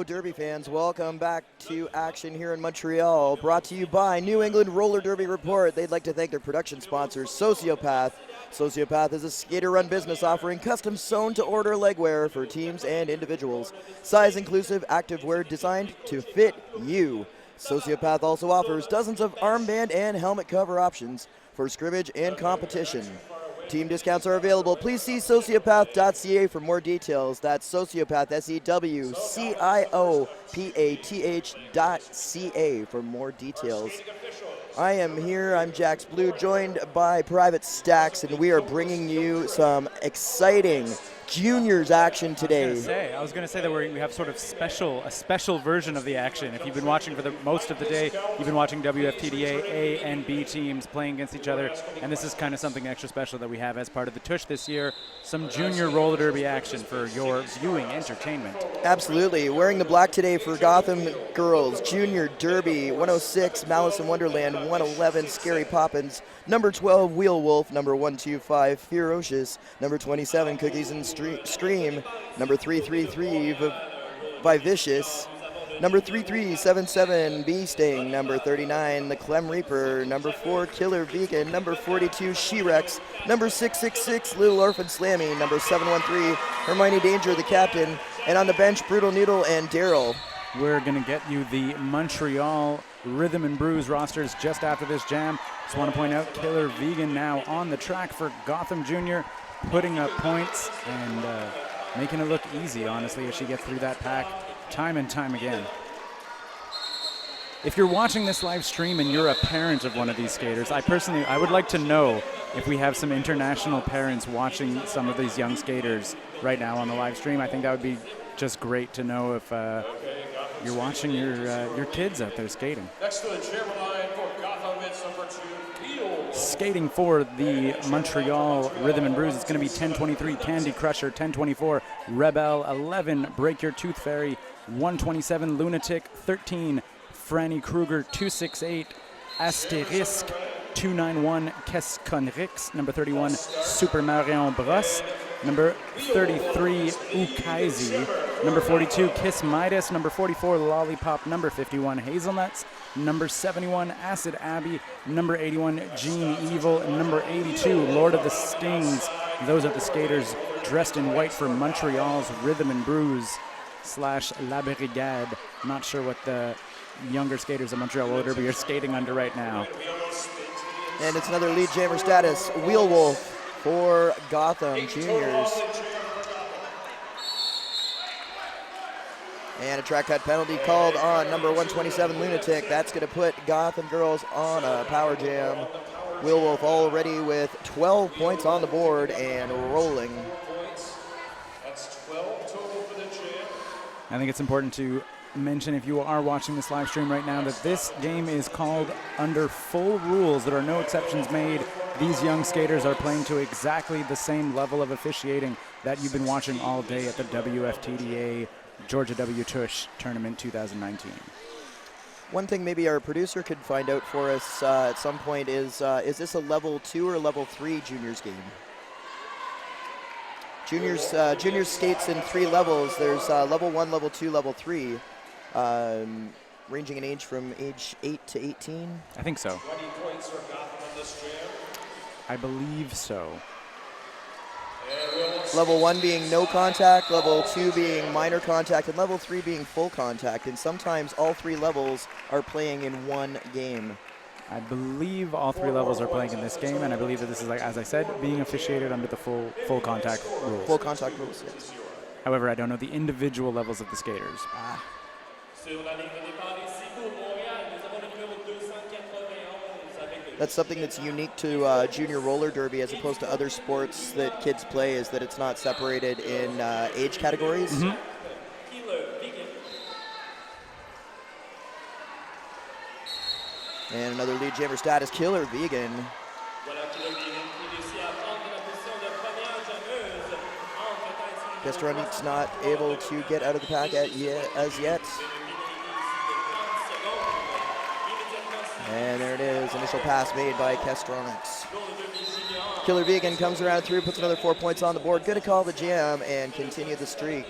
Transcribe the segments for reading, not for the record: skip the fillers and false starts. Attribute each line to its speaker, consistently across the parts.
Speaker 1: Derby fans, welcome back to action here in Montreal, brought to you by New England Roller Derby Report. They'd like to thank their production sponsors, Sociopath. Sociopath is a skater-run business offering custom sewn-to-order legwear for teams and individuals. Size-inclusive activewear designed to fit you. Sociopath also offers dozens of armband and helmet cover options for scrimmage and competition. Team discounts are available. Please see sociopath.ca for more details. That's Sociopath, SEWCIOPATH.ca for more details. I am here, I'm Jax Blue, joined by Private Stacks, and we are bringing you some exciting juniors action today.
Speaker 2: I was going to say that we have sort of a special version of the action. If you've been watching for the most of the day, you've been watching WFTDA A and B teams playing against each other, and this is kind of something extra special that we have as part of the Tush this year, some junior roller derby action for your viewing entertainment.
Speaker 1: Absolutely. Wearing the black today for Gotham girls, Junior Derby, 106 Malice in Wonderland, 111 Scary Poppins, number 12 Wheel Wolf, number 125 Ferocious, number 27 Cookies and Scream, number 333 Vivicious, number 3377 Bee Sting, number 39 The Clem Reaper, number 4 Killer Vegan, number 42 She-Rex, number 666 Little Orphan Slammy, number 713 Hermione Danger the captain, and on the bench Brutal Noodle and Daryl.
Speaker 2: We're going to get you the Montreal Rhythm and Bruise rosters just after this jam. Just want to point out Killer Vegan now on the track for Gotham Junior, putting up points and making it look easy, honestly, as she gets through that pack time and time again. If you're watching this live stream and you're a parent of one of these skaters, I would like to know if we have some international parents watching some of these young skaters right now on the live stream. I think that would be just great to know if you're watching your kids out there skating.
Speaker 3: Next to the chairman line for Gotham, it's number 2,
Speaker 2: skating for the Montreal Rhythm and Bruise, it's going to be 10:23 Candy Crusher, 10:24 Rebel, 11 Break Your Tooth Fairy, 127 Lunatic, 13 Franny Kruger, 268 Asterisk, 291 Kesconrix, number 31 Super Marion Bros, number 33 Ukaisi, number 42 Kiss Midas, number 44 Lollipop, number 51 Hazelnuts, number 71 Acid Abbey, number 81 Gene Evil, and number 82 Lord of the Stings. Those are the skaters dressed in white for Montreal's Rhythm and Bruise / La Brigade. Not sure what the younger skaters of Montreal Roller Derby are skating under right now.
Speaker 1: And it's another lead jammer status, Wheel Wolf for Gotham Juniors. And a track cut penalty called on number 127 Lunatic. That's going to put Gotham girls on a power jam. Wheel Wolf already with 12 points on the board and rolling.
Speaker 3: That's 12 total for the jam.
Speaker 2: I think it's important to mention, if you are watching this live stream right now, that this game is called under full rules. There are no exceptions made. These young skaters are playing to exactly the same level of officiating that you've been watching all day at the WFTDA Georgia W Tush Tournament 2019.
Speaker 1: One thing maybe our producer could find out for us at some point is this a level 2 or level 3 juniors game? Juniors skates in 3 levels. There's level 1, level 2, level 3, ranging in age from age 8 to 18.
Speaker 2: I think so.
Speaker 3: 20 points for Gotham on this jam.
Speaker 2: I believe so.
Speaker 1: Level 1 being no contact, level 2 being minor contact, and level 3 being full contact. And sometimes all 3 levels are playing in one game.
Speaker 2: I believe all 3 levels are playing in this game, and I believe that this is, like, as I said, being officiated under the full contact rules.
Speaker 1: Full contact rules, yes.
Speaker 2: However, I don't know the individual levels of the skaters.
Speaker 1: That's something that's unique to junior roller derby as opposed to other sports that kids play, is that it's not separated in age categories.
Speaker 2: Mm-hmm.
Speaker 1: And another lead jammer status, Killer Vegan. Gastronic's not able to get out of the pack as yet. And there it is, initial pass made by Kestronics. Killer Vegan comes around through, puts another 4 points on the board. Good to call the jam and continue the streak.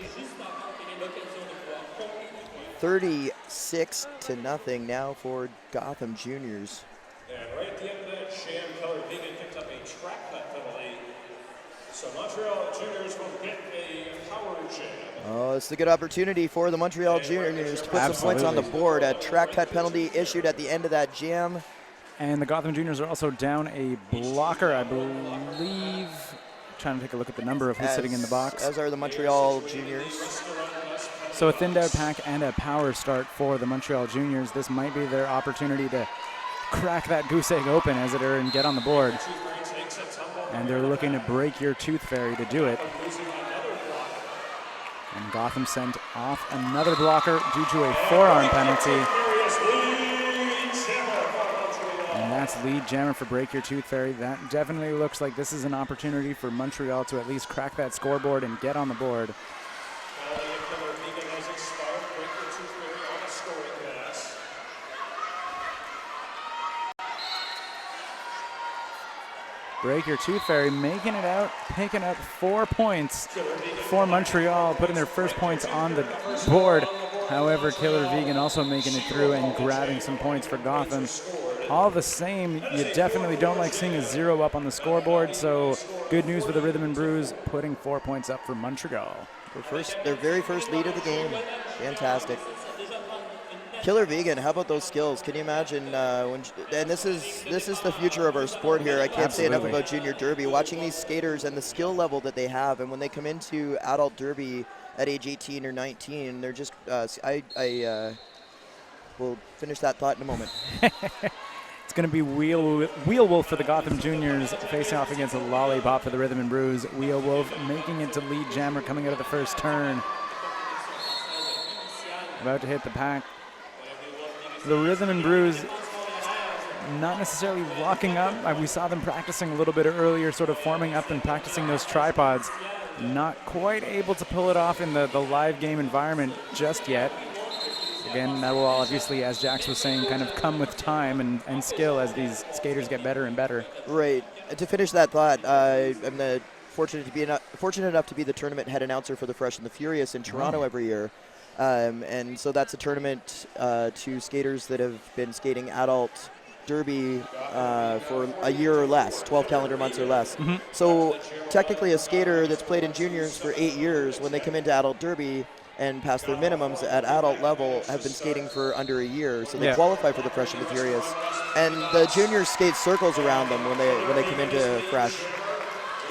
Speaker 1: 36-0 now for Gotham Juniors.
Speaker 3: And right at the end of that jam, Keller Vegan picked up a track cut penalty. So Montreal Juniors will get a power jam.
Speaker 1: Oh, it's a good opportunity for the Montreal Juniors to put some points on the board. A track cut penalty issued at the end of that jam.
Speaker 2: And the Gotham Juniors are also down a blocker, I believe. Trying to take a look at the number of who's sitting in the box.
Speaker 1: As are the Montreal Juniors.
Speaker 2: So a thinned out pack and a power start for the Montreal Juniors. This might be their opportunity to crack that goose egg open as it were and get on the board. And they're looking to break your tooth fairy to do it. And Gotham sent off another blocker due to a forearm penalty. And that's lead jammer for break your tooth fairy. That definitely looks like this is an opportunity for Montreal to at least crack that scoreboard and get on the board. Break your tooth fairy making it out, picking up 4 points for Montreal, putting their first points on the board. However, Killer Vegan also making it through and grabbing some points for Gotham. All the same, you definitely don't like seeing a 0 up on the scoreboard, so good news for the Rhythm and Brews, putting 4 points up for Montreal.
Speaker 1: Their very first lead of the game. Fantastic. Killer Vegan, how about those skills? Can you imagine and this is the future of our sport here. I can't say enough about Junior Derby. Watching these skaters and the skill level that they have, and when they come into adult derby at age 18 or 19, they're just we'll finish that thought in a moment.
Speaker 2: It's going to be Wheel Wolf for the Gotham Juniors facing off against a Lollipop for the Rhythm and Brews. Wheel Wolf making it to lead jammer coming out of the first turn. About to hit the pack. The Rhythm and Brews not necessarily locking up. We saw them practicing a little bit earlier, sort of forming up and practicing those tripods. Not quite able to pull it off in the live game environment just yet. Again, that will obviously, as Jax was saying, kind of come with time and skill as these skaters get better and better.
Speaker 1: Right. To finish that thought, I'm fortunate enough to be the tournament head announcer for the Fresh and the Furious in Toronto every year. And so that's a tournament to skaters that have been skating adult derby for a year or less, 12 calendar months or less. Mm-hmm. So technically a skater that's played in juniors for 8 years, when they come into adult derby and pass their minimums at adult level, have been skating for under a year. So they qualify for the Fresh and the Furious. And the juniors skate circles around them when they come into Fresh.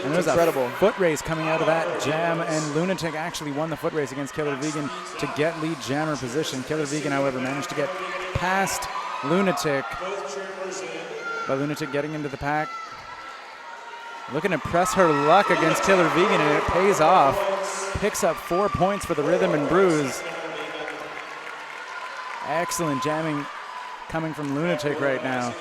Speaker 2: And there's incredible. A foot race coming out of that jam, and Lunatic actually won the foot race against Killer Vegan to get lead jammer position. Killer Vegan, however, managed to get past Lunatic, but Lunatic getting into the pack. Looking to press her luck against Killer Vegan, and it pays off. Picks up 4 points for the Rhythm and Brews. Excellent jamming coming from Lunatic right now.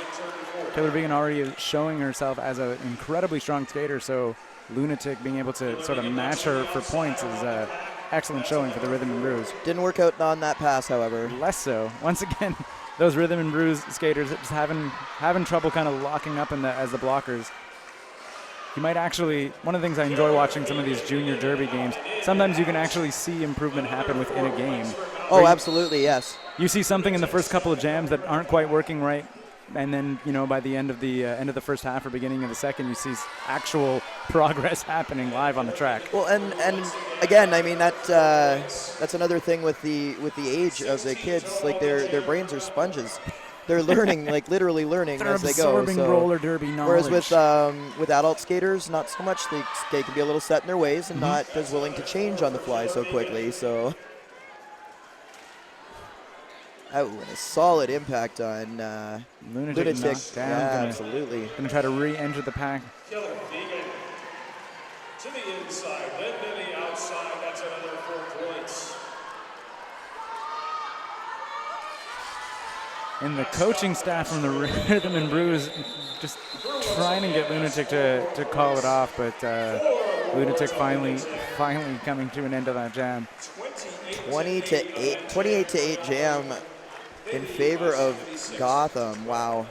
Speaker 2: Killer Vegan already showing herself as an incredibly strong skater, so Lunatic being able to sort of match her for points is an excellent showing for the Rhythm and Brews.
Speaker 1: Didn't work out on that pass, however.
Speaker 2: Less so. Once again, those Rhythm and Brews skaters just having trouble kind of locking up as the blockers. You might actually, one of the things I enjoy watching some of these junior derby games, sometimes you can actually see improvement happen within a game.
Speaker 1: Oh, absolutely, yes.
Speaker 2: You see something in the first couple of jams that aren't quite working right, and then, by the end of the first half or beginning of the second, you see actual progress happening live on the track.
Speaker 1: Well, and again, I mean that's another thing with the age of the kids. Like their brains are sponges. They're learning, like literally learning as they go.
Speaker 2: They're absorbing roller derby knowledge.
Speaker 1: Whereas with adult skaters, not so much. They can be a little set in their ways and not as willing to change on the fly so quickly. So. Oh, and a solid impact on Lunatic.
Speaker 2: Knocked down.
Speaker 1: Yeah, absolutely.
Speaker 2: Going to try to re-enter the pack.
Speaker 3: Killer Vegan to the inside, then to the outside. That's another 4 points.
Speaker 2: And the coaching staff from the Rhythm and Brews just trying to get Lunatic to call it off, but Lunatic finally coming to an end of that jam.
Speaker 1: 28-8 jam in favor of Gotham. Wow.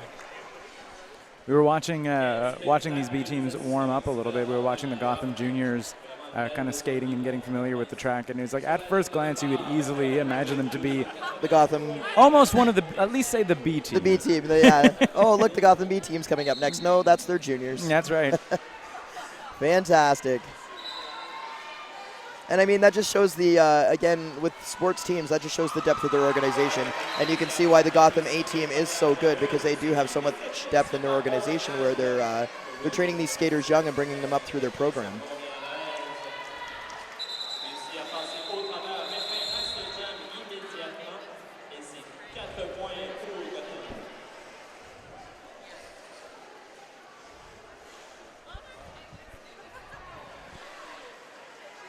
Speaker 2: We were watching these B teams warm up a little bit. We were watching the Gotham juniors kind of skating and getting familiar with the track. And it was like, at first glance, you would easily imagine them to be
Speaker 1: The Gotham,
Speaker 2: almost one of the, at least say the B team.
Speaker 1: the B team. Yeah. Oh, look, the Gotham B team's coming up next. No, that's their juniors.
Speaker 2: That's right.
Speaker 1: Fantastic. And I mean, that just shows the, again, with sports teams, that just shows the depth of their organization. And you can see why the Gotham A team is so good, because they do have so much depth in their organization where they're training these skaters young and bringing them up through their program.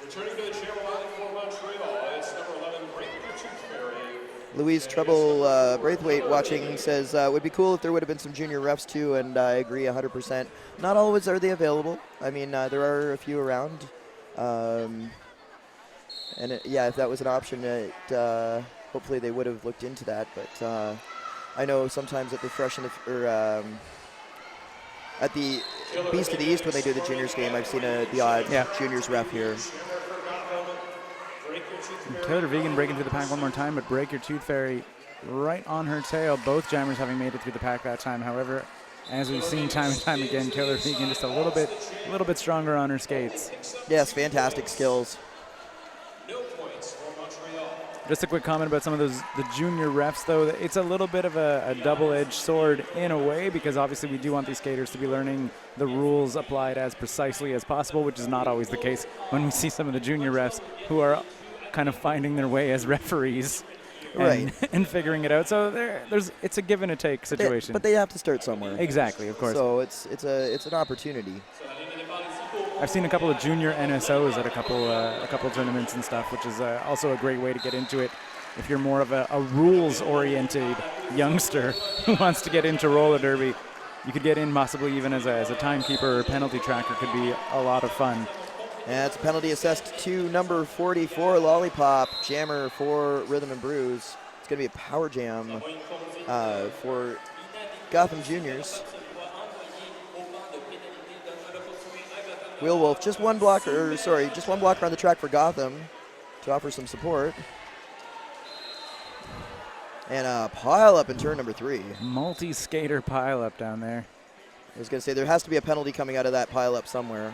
Speaker 3: Returning to the channel line for Montreal, it's number 11, Breaker Toothberry.
Speaker 1: Louise Treble Braithwaite watching says, it would be cool if there would have been some junior refs too, and I agree 100%. Not always are they available. I mean, there are a few around. Yeah, if that was an option, hopefully they would have looked into that. But I know sometimes at the Fresh and at the Beast of the East when they do the juniors game, I've seen the odd juniors ref here.
Speaker 2: Killer Vegan breaking through the pack one more time, but Break Your Tooth Fairy right on her tail. Both jammers having made it through the pack that time. However, as we've seen time and time again, Killer Vegan just a little bit stronger on her skates.
Speaker 1: Yes, fantastic skills.
Speaker 2: Just a quick comment about some of the junior refs, though. It's a little bit of a double-edged sword in a way, because obviously we do want these skaters to be learning the rules applied as precisely as possible, which is not always the case when we see some of the junior refs who are kind of finding their way as referees and figuring it out. So it's a give and a take situation.
Speaker 1: But they have to start somewhere.
Speaker 2: Exactly, of course.
Speaker 1: So it's an opportunity.
Speaker 2: I've seen a couple of junior NSOs at a couple tournaments and stuff, which is also a great way to get into it. If you're more of a rules-oriented youngster who wants to get into roller derby, you could get in possibly even as a timekeeper or penalty tracker. Could be a lot of fun.
Speaker 1: And it's a penalty assessed to number 44, Lollipop, jammer for Rhythm and Bruise. It's going to be a power jam for Gotham Juniors. Wheel Wolf, just one blocker on the track for Gotham to offer some support. And a pile up in turn number 3.
Speaker 2: Multi-skater pile up down there.
Speaker 1: I was going to say, there has to be a penalty coming out of that pile up somewhere.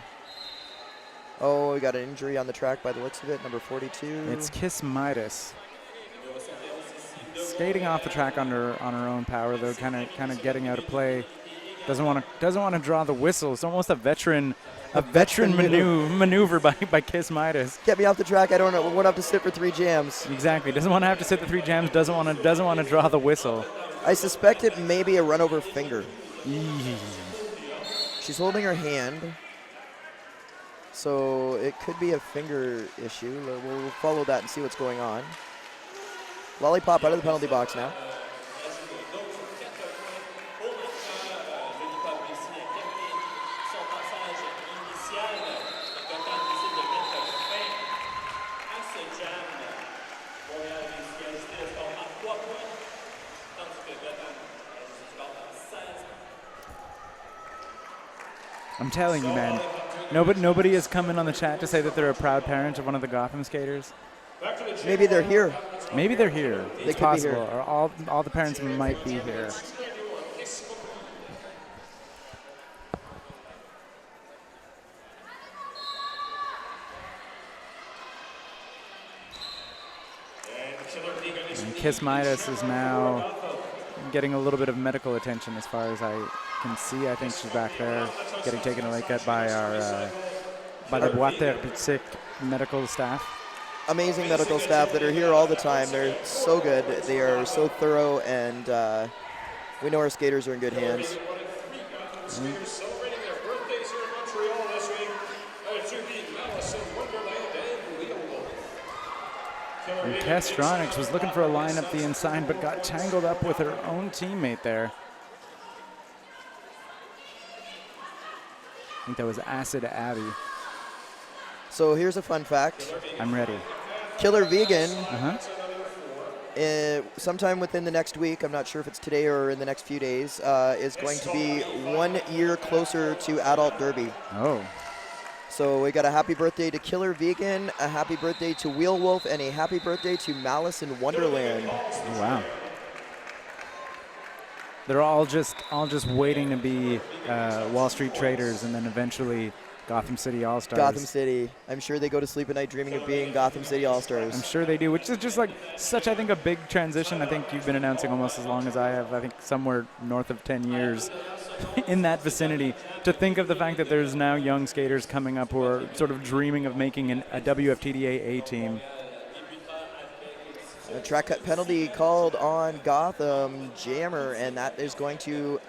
Speaker 1: Oh, we got an injury on the track by the looks of it, number 42.
Speaker 2: It's Kiss Midas. Skating off the track on her own power, though, kind of getting out of play. Doesn't want to draw the whistle. It's almost a veteran maneuver by Kiss Midas.
Speaker 1: Get me off the track. I don't want to have to sit for 3 jams.
Speaker 2: Exactly. Doesn't want to have to sit the 3 jams. Doesn't want to draw the whistle.
Speaker 1: I suspect it may be a run over finger. She's holding her hand, so it could be a finger issue. We'll follow that and see what's going on. Lollipop out of the penalty box now.
Speaker 2: I'm telling you, man, nobody has come in on the chat to say that they're a proud parent of one of the Gotham skaters.
Speaker 1: Maybe they're here.
Speaker 2: Maybe they're here.
Speaker 1: They
Speaker 2: it's
Speaker 1: could
Speaker 2: possible.
Speaker 1: be here.
Speaker 2: Or all the parents might be here. And Kiss Midas is now getting a little bit of medical attention as far as I can see. I think she's back there getting taken a look at by our by the WFTDA medical staff.
Speaker 1: Amazing medical staff that are here all the time. They're so good. They are so thorough, and we know our skaters are in good hands.
Speaker 3: Celebrating their birthdays here in Montreal this week. To the Madison Wonderland and Wheel Wolf.
Speaker 2: And Castronix was looking for a line up the inside, but got tangled up with her own teammate there. I think that was Acid Abby.
Speaker 1: So here's a fun fact.
Speaker 2: I'm ready.
Speaker 1: Killer Vegan, sometime within the next week, I'm not sure if it's today or in the next few days, is going to be 1 year closer to adult derby.
Speaker 2: Oh.
Speaker 1: So we got a happy birthday to Killer Vegan, a happy birthday to Wheel Wolf, and a happy birthday to Malice in Wonderland.
Speaker 2: Oh, wow. They're all just waiting to be Wall Street Traders and then eventually Gotham City All-Stars.
Speaker 1: Gotham City. I'm sure they go to sleep at night dreaming of being Gotham City All-Stars.
Speaker 2: I'm sure they do, which is just like such, I think, a big transition. I think you've been announcing almost as long as I have. I think somewhere north of 10 years in that vicinity. To think of the fact that there's now young skaters coming up who are sort of dreaming of making a WFTDA team.
Speaker 1: A track cut penalty called on Gotham Jammer, and that is going to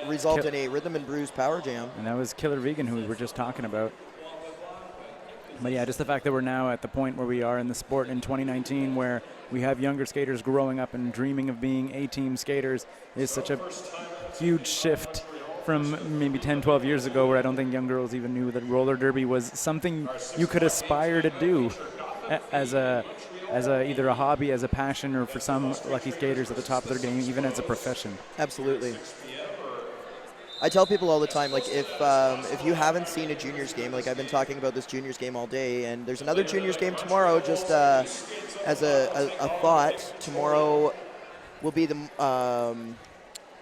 Speaker 1: result in a Rhythm and Bruise Power Jam.
Speaker 2: And that was Killer Vegan, who we were just talking about. But yeah, just the fact that we're now at the point where we are in the sport in 2019 where we have younger skaters growing up and dreaming of being A-team skaters is such a huge shift from maybe 10, 12 years ago, where I don't think young girls even knew that roller derby was something you could aspire to do as either a hobby, as a passion, or for some lucky skaters at the top of their game, even as a profession.
Speaker 1: Absolutely. I tell people all the time, like, if you haven't seen a juniors game, like I've been talking about this juniors game all day, and there's another juniors game tomorrow. Just as a thought, tomorrow will be the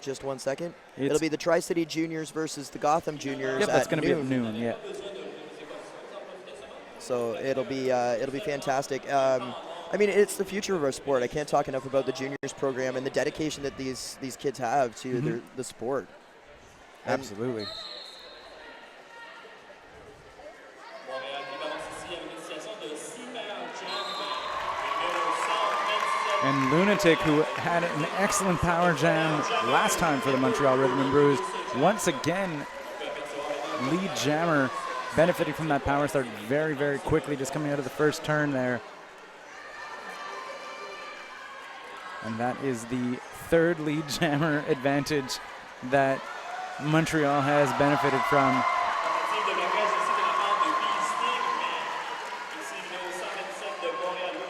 Speaker 1: just 1 second. It'll be the Tri-City Juniors versus the Gotham Juniors.
Speaker 2: Yep, that's going to be at noon. Yeah.
Speaker 1: So it'll be fantastic. I mean, it's the future of our sport. I can't talk enough about the juniors program and the dedication that these kids have to the sport.
Speaker 2: Absolutely. And Lunatic, who had an excellent power jam last time for the Montreal Rhythm and Bruise, once again, lead jammer, benefiting from that power start very, very quickly, just coming out of the first turn there. And that is the third lead jammer advantage that Montreal has benefited from.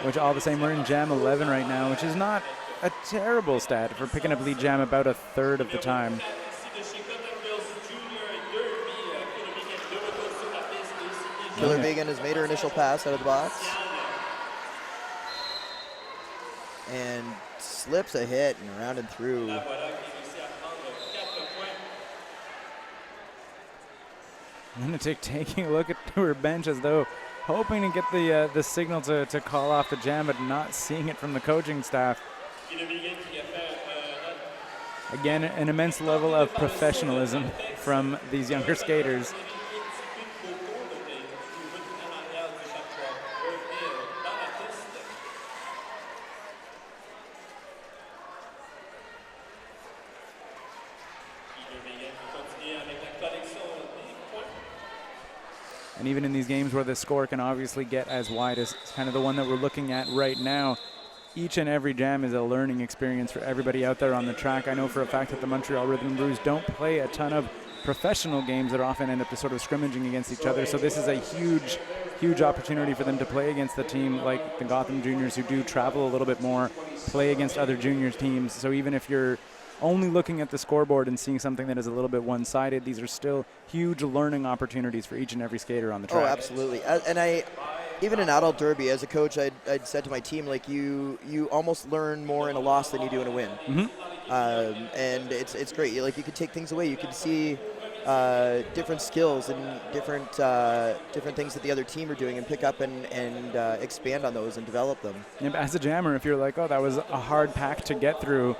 Speaker 2: Which all the same, we're in jam 11 right now, which is not a terrible stat for picking up lead jam about a third of the time.
Speaker 1: Killer Vegan has made her initial pass out of the box. And slips a hit and around and through.
Speaker 2: Lunatic taking a look at her bench as though hoping to get the signal to call off the jam, but not seeing it from the coaching staff. Again, an immense level of professionalism from these younger skaters. And even in these games where the score can obviously get as wide as kind of the one that we're looking at right now, each and every jam is a learning experience for everybody out there on the track. I know for a fact that the Montreal Rhythm and Bruise don't play a ton of professional games that often end up just sort of scrimmaging against each other. So this is a huge, huge opportunity for them to play against the team like the Gotham Juniors, who do travel a little bit more, play against other juniors teams. So even if you're only looking at the scoreboard and seeing something that is a little bit one-sided, these are still huge learning opportunities for each and every skater on the track.
Speaker 1: Oh, absolutely. And even in adult derby, as a coach, I'd said to my team, like, you almost learn more in a loss than you do in a win. And it's great. You could take things away. You could see different skills and different things that the other team are doing and pick up and expand on those and develop them.
Speaker 2: And as a jammer, if you're like, oh, that was a hard pack to get through,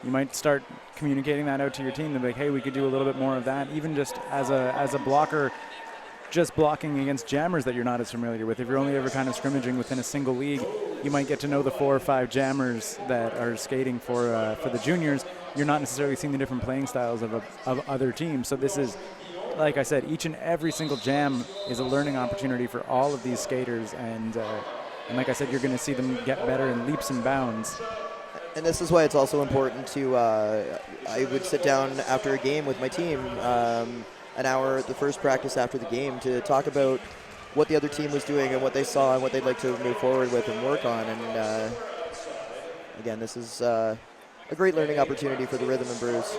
Speaker 2: you might start communicating that out to your team to be like, hey, we could do a little bit more of that, even just as a blocker, just blocking against jammers that you're not as familiar with. If you're only ever kind of scrimmaging within a single league, you might get to know the 4 or 5 jammers that are skating for the juniors. You're not necessarily seeing the different playing styles of other teams. So this is, like I said, each and every single jam is a learning opportunity for all of these skaters. And like I said, you're going to see them get better in leaps and bounds.
Speaker 1: And this is why it's also important to, I would sit down after a game with my team, an hour at the first practice after the game, to talk about what the other team was doing and what they saw and what they'd like to move forward with and work on. And again, this is a great learning opportunity for the Rhythm and Bruise.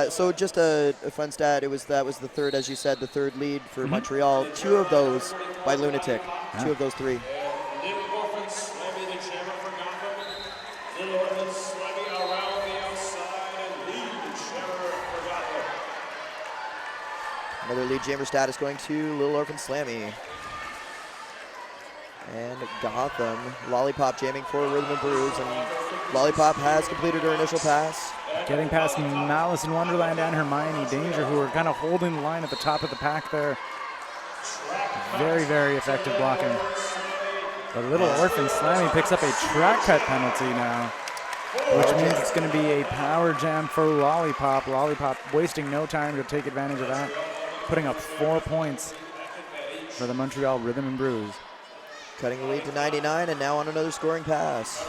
Speaker 1: So just a fun stat. That was the third, as you said, the third lead for Montreal. 2 of those by Lunatic. 2 of those 3.
Speaker 3: Little Orphan Slammy, the jammer for Gotham. Little Orphan Slammy around the outside and lead jammer for Gotham.
Speaker 1: Another lead jammer status going to Little Orphan Slammy. And Gotham, Lollipop jamming for Rhythm and Bruise, and Lollipop has completed her initial pass.
Speaker 2: Getting past Malice in Wonderland and Hermione Danger, who are kind of holding the line at the top of the pack there. Very, very effective blocking. But Little Orphan Slammy picks up a track cut penalty now, which means it's going to be a power jam for Lollipop. Lollipop wasting no time to take advantage of that, putting up 4 points for the Montreal Rhythm and Bruise.
Speaker 1: Cutting the lead to 99, and now on another scoring pass.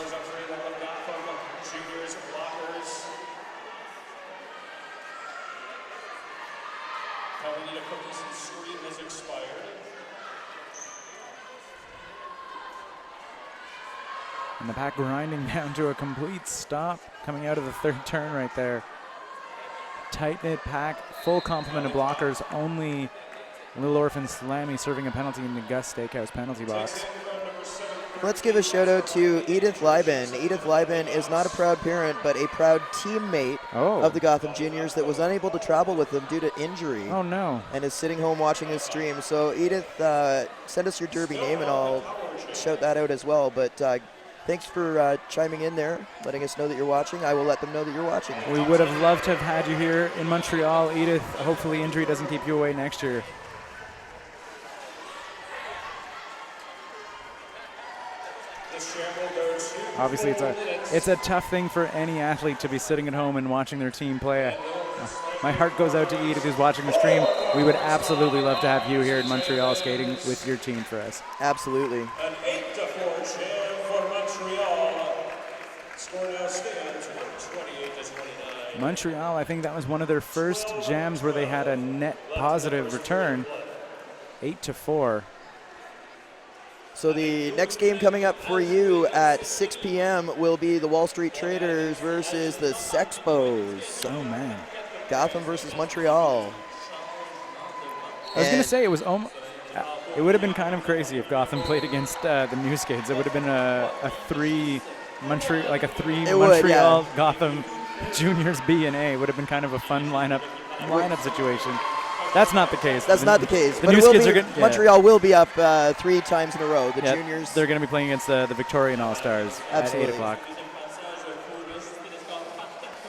Speaker 2: And the pack grinding down to a complete stop coming out of the third turn right there. Tight-knit pack, full complement of blockers, only Little Orphan Slammy serving a penalty in the Gus Steakhouse penalty box.
Speaker 1: Let's give a shout out to Edith Lieben. Edith Lieben is not a proud parent, but a proud teammate of the Gotham Juniors that was unable to travel with them due to injury.
Speaker 2: Oh no.
Speaker 1: And is sitting home watching this stream. So Edith, send us your Derby name and I'll shout that out as well. But thanks for chiming in there, letting us know that you're watching. I will let them know that you're watching.
Speaker 2: We would have loved to have had you here in Montreal, Edith. Hopefully injury doesn't keep you away next year. Obviously, it's a tough thing for any athlete to be sitting at home and watching their team play. My heart goes out to Edith, who's watching the stream. We would absolutely love to have you here in Montreal skating with your team for us.
Speaker 1: Absolutely.
Speaker 3: An 8-4 jam for Montreal. Score now stands 128-29.
Speaker 2: Montreal, I think that was one of their first jams where they had a net positive return. 8-4.
Speaker 1: So the next game coming up for you at 6 p.m. will be the Wall Street Traders versus the Sexpos.
Speaker 2: Oh, man.
Speaker 1: Gotham versus Montreal.
Speaker 2: I was going to say it would have been kind of crazy if Gotham played against the New Skates. It would have been a three Montreal Gotham Juniors B and A. Would have been kind of a fun lineup situation. That's not the case.
Speaker 1: That's not the case.
Speaker 2: The
Speaker 1: but
Speaker 2: New Skates are good.
Speaker 1: Montreal will be up 3 times in a row. The Juniors.
Speaker 2: They're going to be playing against the Victorian All-Stars at 8 o'clock.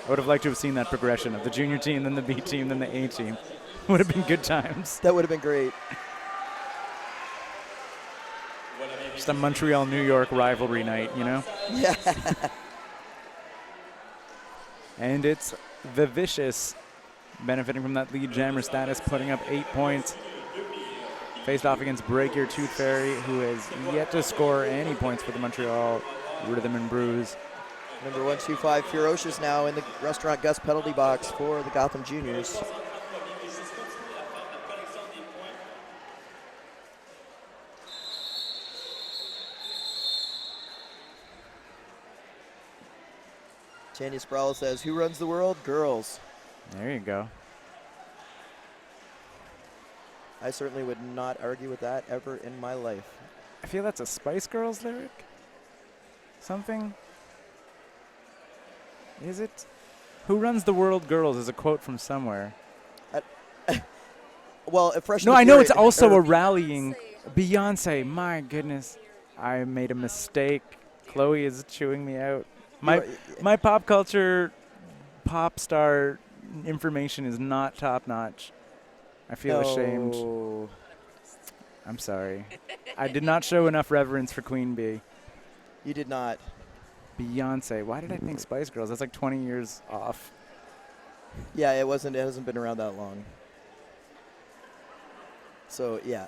Speaker 2: I would have liked to have seen that progression of the junior team, then the B team, then the A team. Would have been good times.
Speaker 1: That would have been great.
Speaker 2: Just a Montreal-New York rivalry night, you know?
Speaker 1: Yeah.
Speaker 2: And it's the Vicious benefiting from that lead jammer status, putting up 8 points. Faced off against Break Your Tooth Fairy, who has yet to score any points for the Montreal Rhythm and Bruise.
Speaker 1: Number 125, Ferocious now in the Restaurant Gus penalty box for the Gotham Juniors. Tanya Sproul says, who runs the world? Girls.
Speaker 2: There you go.
Speaker 1: I certainly would not argue with that ever in my life.
Speaker 2: I feel that's a Spice Girls lyric. Something. Is it? Who runs the world, girls, is a quote from somewhere.
Speaker 1: Well, a fresh.
Speaker 2: No, I know it's also a rallying. Beyonce, my goodness. I made a mistake. Chloe is chewing me out. My pop culture, pop star information is not top notch. I feel ashamed. I'm sorry. I did not show enough reverence for Queen Bee.
Speaker 1: You did not.
Speaker 2: Beyonce. Why did I think Spice Girls? That's like 20 years off.
Speaker 1: Yeah, it wasn't. It hasn't been around that long. So yeah.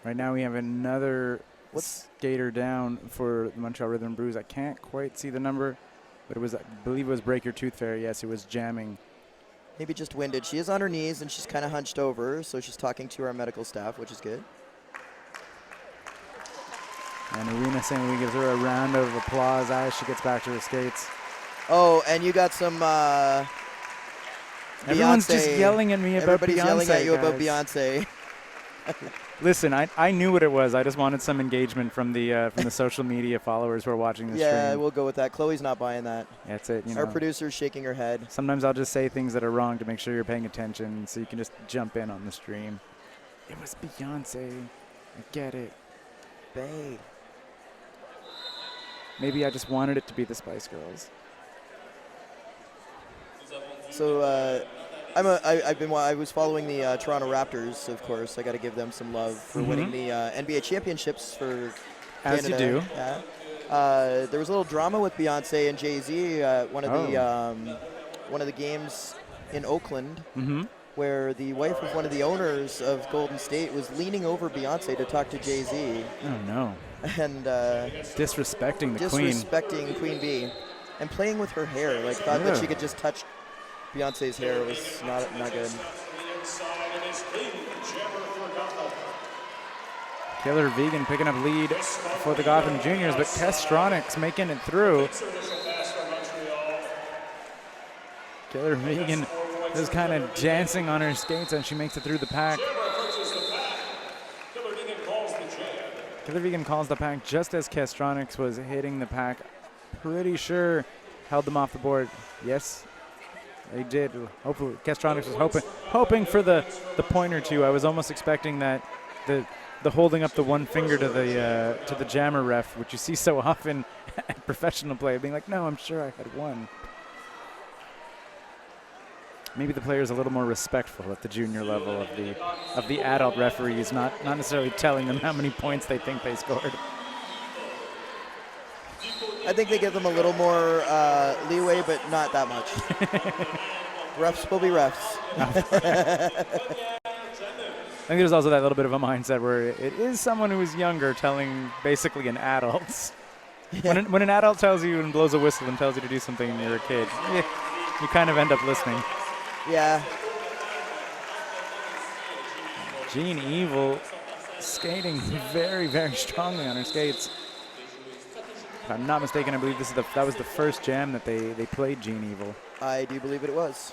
Speaker 2: Right now we have another skater down for the Montreal Rhythm and Bruise. I can't quite see the number, but it was, I believe it was Break Your Tooth Fairy. Yes, it was jamming.
Speaker 1: Maybe just winded. She is on her knees and she's kind of hunched over, so she's talking to our medical staff, which is good.
Speaker 2: And Arena St. Louis gives her a round of applause as she gets back to her skates.
Speaker 1: Oh, and you got some
Speaker 2: Everyone's
Speaker 1: Beyonce.
Speaker 2: just yelling at me about
Speaker 1: Everybody's
Speaker 2: Beyonce,
Speaker 1: yelling at you about
Speaker 2: guys.
Speaker 1: Beyonce.
Speaker 2: Listen, I knew what it was. I just wanted some engagement from the social media followers who are watching this
Speaker 1: Yeah,
Speaker 2: stream.
Speaker 1: we'll go with that. Chloe's not buying that.
Speaker 2: That's it. You know.
Speaker 1: Our producer's shaking her head.
Speaker 2: Sometimes I'll just say things that are wrong to make sure you're paying attention, so you can just jump in on the stream. It was Beyonce. I get it.
Speaker 1: Babe.
Speaker 2: Maybe I just wanted it to be the Spice Girls.
Speaker 1: So I was following the Toronto Raptors, of course. I got to give them some love for winning the NBA championships for
Speaker 2: As
Speaker 1: Canada.
Speaker 2: you do.
Speaker 1: Yeah. There was a little drama with Beyonce and Jay-Z. One of the games in Oakland, where the wife of one of the owners of Golden State was leaning over Beyonce to talk to Jay-Z.
Speaker 2: Oh no.
Speaker 1: And
Speaker 2: disrespecting the Queen.
Speaker 1: Disrespecting Queen Bee, and playing with her hair. Like thought that she could just touch Beyonce's hair. It was not good.
Speaker 2: Killer Vegan picking up lead for the Gotham Juniors, but Kestronics making it through. Killer Vegan is kind of dancing on her skates, and she makes it through the pack. Killer Vegan calls the pack just as Kestronics was hitting the pack. Pretty sure held them off the board. Yes, they did. Hopefully, Kestronics was hoping for the point or two. I was almost expecting that the holding up the one finger to the jammer ref, which you see so often at professional play, being like, no, I'm sure I had one. Maybe the player's a little more respectful at the junior level of the adult referees, not necessarily telling them how many points they think they scored.
Speaker 1: I think they give them a little more leeway, but not that much. Refs will be refs.
Speaker 2: I think there's also that little bit of a mindset where it is someone who is younger telling basically an adult.
Speaker 1: Yeah.
Speaker 2: When an adult tells you and blows a whistle and tells you to do something and you're a kid, you kind of end up listening.
Speaker 1: Yeah.
Speaker 2: Jean Evil skating very, very strongly on her skates. If I'm not mistaken, I believe that was the first jam that they played Jean Evil.
Speaker 1: I do believe it was.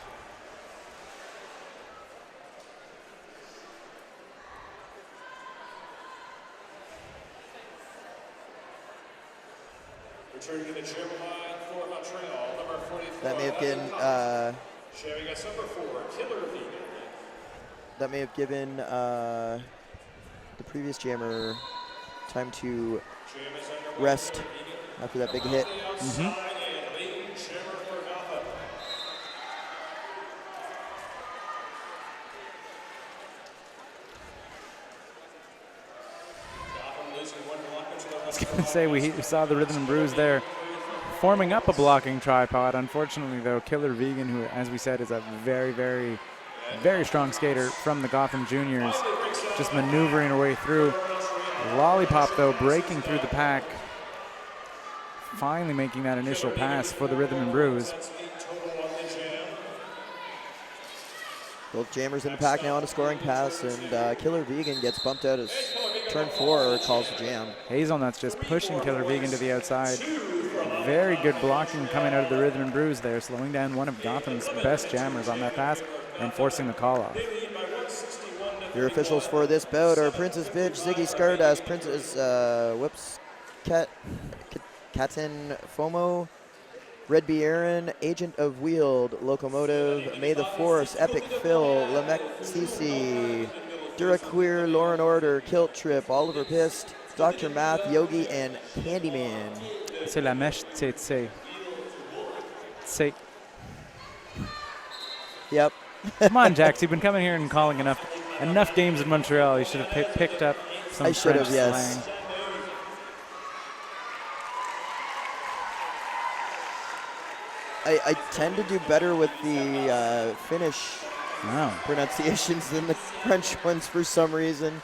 Speaker 3: Returning to the chair line for Montreal, number 45.
Speaker 1: That may have been
Speaker 3: Sharing us number 4, Killer Vegan.
Speaker 1: that may have given the previous jammer time to rest after that big hit.
Speaker 2: I was going to say, we saw the Rhythm and Bruise there forming up a blocking tripod. Unfortunately, though, Killer Vegan, who, as we said, is a very, very, very strong skater from the Gotham Juniors, just maneuvering her way through. Lollipop, though, breaking through the pack, finally making that initial pass for the Rhythm and Bruise.
Speaker 1: Both jammers in the pack now on a scoring pass, and Killer Vegan gets bumped out as turn 4 calls the jam.
Speaker 2: Hazelnut's just pushing Killer Vegan to the outside. Very good blocking coming out of the Rhythm and Bruise there, slowing down one of Gotham's best jammers on that pass and forcing the call off.
Speaker 1: Your officials for this bout are Princess Bitch, Ziggy Stardust, Princess Katin Fomo, Red Bee Aaron, Agent of Wield, Locomotive, May the Force, Epic Phil, Lamech Sisi, Duraqueer, Lauren Order, Kilt Trip, Oliver Pist, Dr. Math, Yogi, and Candyman.
Speaker 2: C'est la mèche tsetse. Tsetse.
Speaker 1: Yep.
Speaker 2: Come on, Jax. You've been coming here and calling enough games in Montreal. You should have picked up some French
Speaker 1: yes.
Speaker 2: slang.
Speaker 1: I tend to do better with the Finnish pronunciations than the French ones for some reason.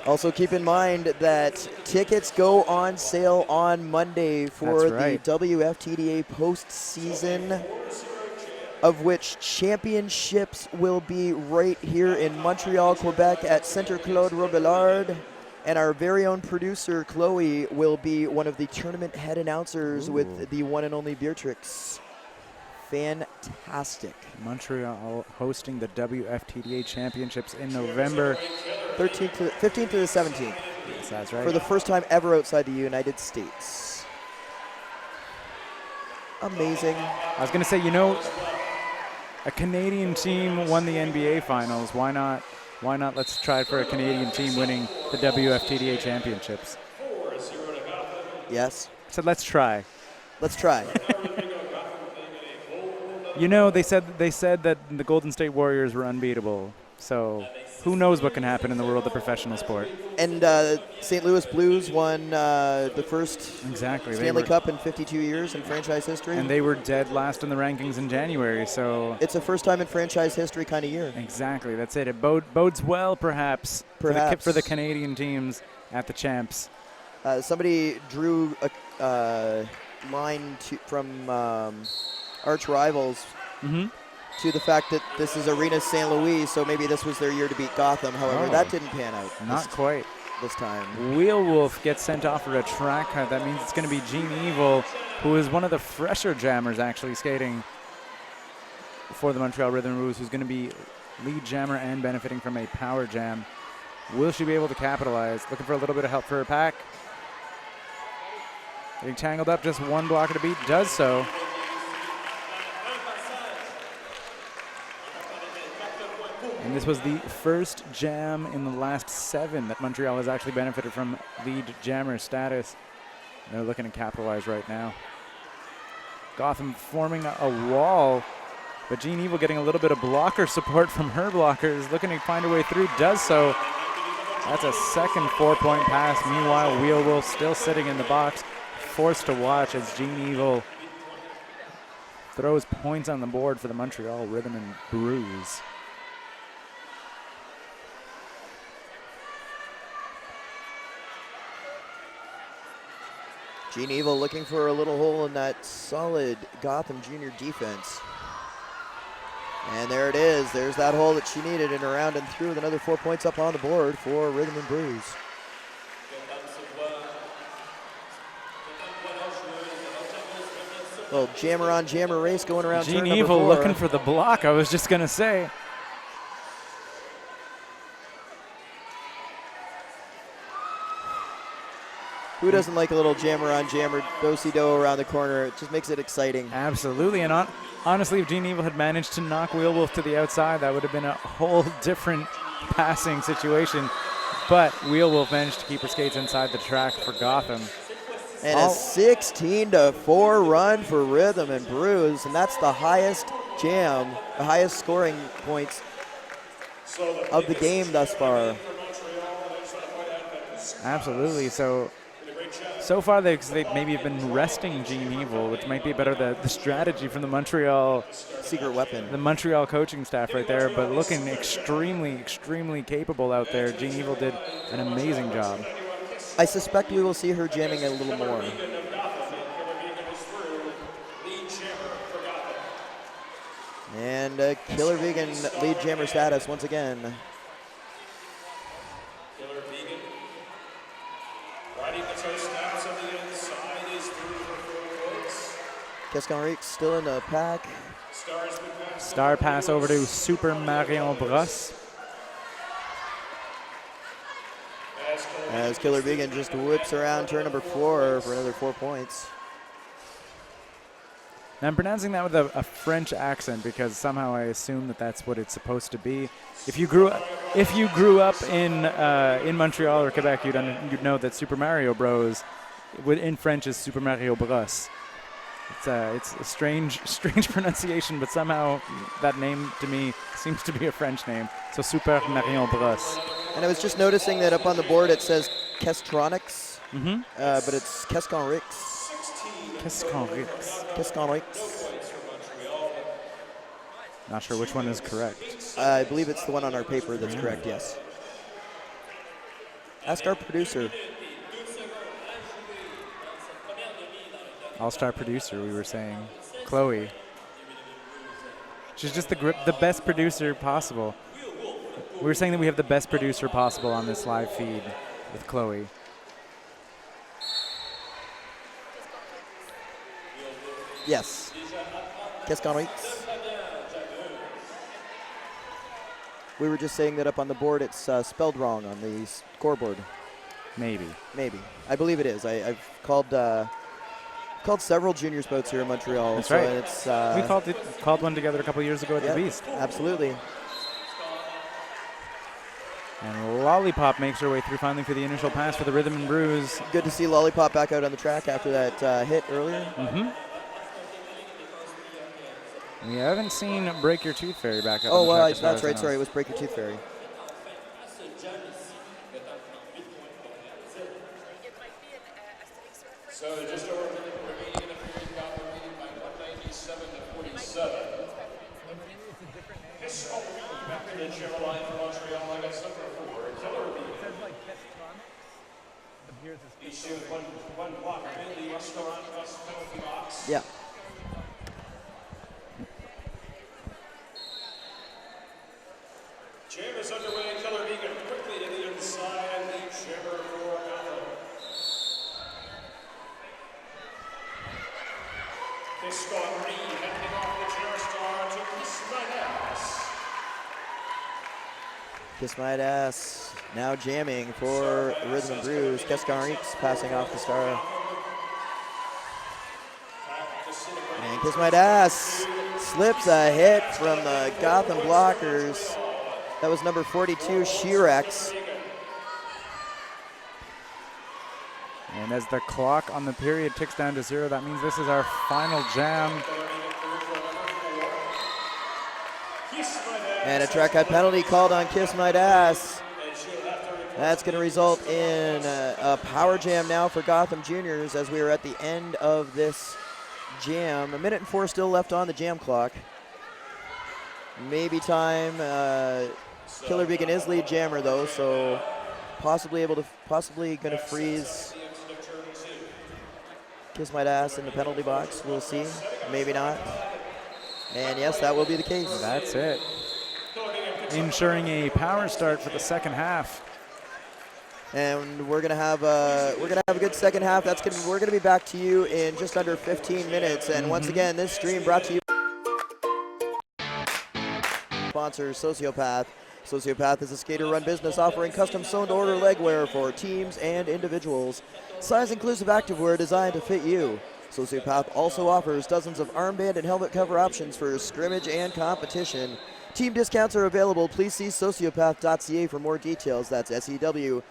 Speaker 1: Also keep in mind that tickets go on sale on Monday for the WFTDA postseason, of which championships will be right here in Montreal, Quebec at Centre Claude Robillard. And our very own producer, Chloe, will be one of the tournament head announcers with the one and only Beatrix. Fantastic.
Speaker 2: Montreal hosting the WFTDA Championships in November
Speaker 1: 15th to the 17th.
Speaker 2: Yes, that's right.
Speaker 1: For the first time ever outside the United States. Amazing.
Speaker 2: I was going to say, you know, a Canadian team won the NBA Finals. Why not? Why not? Let's try for a Canadian team winning the WFTDA Championships.
Speaker 1: Yes.
Speaker 2: So let's try.
Speaker 1: Let's try.
Speaker 2: You know, they said that the Golden State Warriors were unbeatable. So who knows what can happen in the world of professional sport?
Speaker 1: And St. Louis Blues won the first Stanley Cup in 52 years in franchise history.
Speaker 2: And they were dead last in the rankings in January. So
Speaker 1: it's a first time in franchise history kind of year.
Speaker 2: Exactly. That's it. It bodes well, perhaps. For the Canadian teams at the champs.
Speaker 1: Somebody drew a line from arch rivals to the fact that this is Arena St. Louis, so maybe this was their year to beat Gotham. However, that didn't pan out.
Speaker 2: Not quite.
Speaker 1: This time.
Speaker 2: Wheel Wolf gets sent off for a track cut. That means it's going to be Gene Evil, who is one of the fresher jammers actually skating for the Montreal Rhythm and Blues, who's going to be lead jammer and benefiting from a power jam. Will she be able to capitalize? Looking for a little bit of help for her pack. Getting tangled up, just one blocker to beat, does so. And this was the first jam in the last 7 that Montreal has actually benefited from lead jammer status. They're looking to capitalize right now. Gotham forming a wall, but Gene Evil getting a little bit of blocker support from her blockers, looking to find her way through, does so. That's a second 4-point pass. Meanwhile, Wheel Wolf still sitting in the box, forced to watch as Gene Evil throws points on the board for the Montreal Rhythm and Blues.
Speaker 1: Gene Evil looking for a little hole in that solid Gotham junior defense. And there it is. There's that hole that she needed, and around and through with another 4 points up on the board for Rhythm and Blues. Little jammer on jammer race going around.
Speaker 2: Gene Evil looking for the block, I was just going to say.
Speaker 1: Who doesn't like a little jammer on jammer, do-si-do around the corner? It just makes it exciting.
Speaker 2: Absolutely, and honestly, if Gene Evil had managed to knock Wheel Wolf to the outside, that would have been a whole different passing situation. But Wheel Wolf managed to keep her skates inside the track for Gotham.
Speaker 1: And a 16-4 run for Rhythm and Blues, and that's the highest jam, the highest scoring points of the game thus far.
Speaker 2: Absolutely. So far they maybe have been resting Gene Evil, which might be better the strategy from the Montreal
Speaker 1: secret weapon.
Speaker 2: The Montreal coaching staff right there, but looking extremely capable out there. Gene Evil did an amazing job.
Speaker 1: I suspect we will see her jamming a little more. And Killer Vegan lead jammer status once again.
Speaker 3: Killer Vegan riding the toe snaps on the inside is through for 4 points.
Speaker 1: Kesconrique still in the pack.
Speaker 2: Star pass over to Super Marion Bros.
Speaker 1: As Killer Vegan just whips around turn number 4 for another 4 points.
Speaker 2: Now I'm pronouncing that with a French accent because somehow I assume that that's what it's supposed to be. If you grew up in Montreal or Quebec, you'd know that Super Mario Bros. In French is Super Mario Bros. It's a strange pronunciation, but somehow that name to me seems to be a French name. So Super Mario Bros.
Speaker 1: And I was just noticing that up on the board it says Kestronics, but it's Kesconrique. Kesconrique.
Speaker 2: Not sure which one is correct.
Speaker 1: I believe it's the one on our paper that's correct, yes. Ask our producer.
Speaker 2: All-star producer, we were saying. Chloe. She's just the best producer possible. We were saying that we have the best producer possible on this live feed. with Chloe.
Speaker 1: Yes. Qu'est-ce qu'on reeks? We were just saying that up on the board. It's spelled wrong on the scoreboard.
Speaker 2: Maybe.
Speaker 1: Maybe. I believe it is. I've called several juniors boats here in Montreal.
Speaker 2: That's
Speaker 1: so
Speaker 2: right.
Speaker 1: It's,
Speaker 2: We called one together a couple years ago at the Beast.
Speaker 1: Absolutely.
Speaker 2: And Lollipop makes her way through finally for the initial pass for the Rhythm and Bruise.
Speaker 1: Good to see Lollipop back out on the track after that hit earlier.
Speaker 2: Mm-hmm. We haven't seen Break Your Tooth Fairy back up.
Speaker 1: Oh,
Speaker 2: on the
Speaker 1: well,
Speaker 2: track as far
Speaker 1: that's
Speaker 2: as I
Speaker 1: right.
Speaker 2: know.
Speaker 1: Sorry, it was Break Your Tooth Fairy.
Speaker 3: So just over a minute remaining in the period, Gotham leading by 197 to 47. Back to the channel line for Montreal. I got number 4, Killer Bee. Each with one block in the restaurant bus penalty box.
Speaker 1: Yeah.
Speaker 3: Jam is underway. Killer Vegan quickly to the inside and the jammer for Gotham. This gone Reed handing off the chair star to Kiss My Ass.
Speaker 1: Kiss My Ass now jamming for Rhythm and Bruise. Qu'est-ce qu'on reeks passing off the star. And Kiss My Ass slips a hit from the Gotham blockers. That was number 42, Shirex.
Speaker 2: And as the clock on the period ticks down to 0, that means this is our final jam.
Speaker 1: And a track cut penalty called on Kiss My Ass. That's going to result in a power jam now for Gotham Juniors as we are at the end of this jam. 1 minute and 4 still left on the jam clock. Maybe time. Killer Vegan is lead jammer though, so possibly going to freeze Kiss My Ass in the penalty box. We'll see. Maybe not. And yes, that will be the case.
Speaker 2: That's it. Ensuring a power start for the second half.
Speaker 1: And we're gonna have a good second half. We're gonna be back to you in just under 15 minutes. And once again, this stream brought to you sponsor Sociopath. Sociopath is a skater-run business offering custom sewn-to-order legwear for teams and individuals. Size-inclusive activewear designed to fit you. Sociopath also offers dozens of armband and helmet cover options for scrimmage and competition. Team discounts are available. Please see sociopath.ca for more details. That's SEWCIOPATH.ca.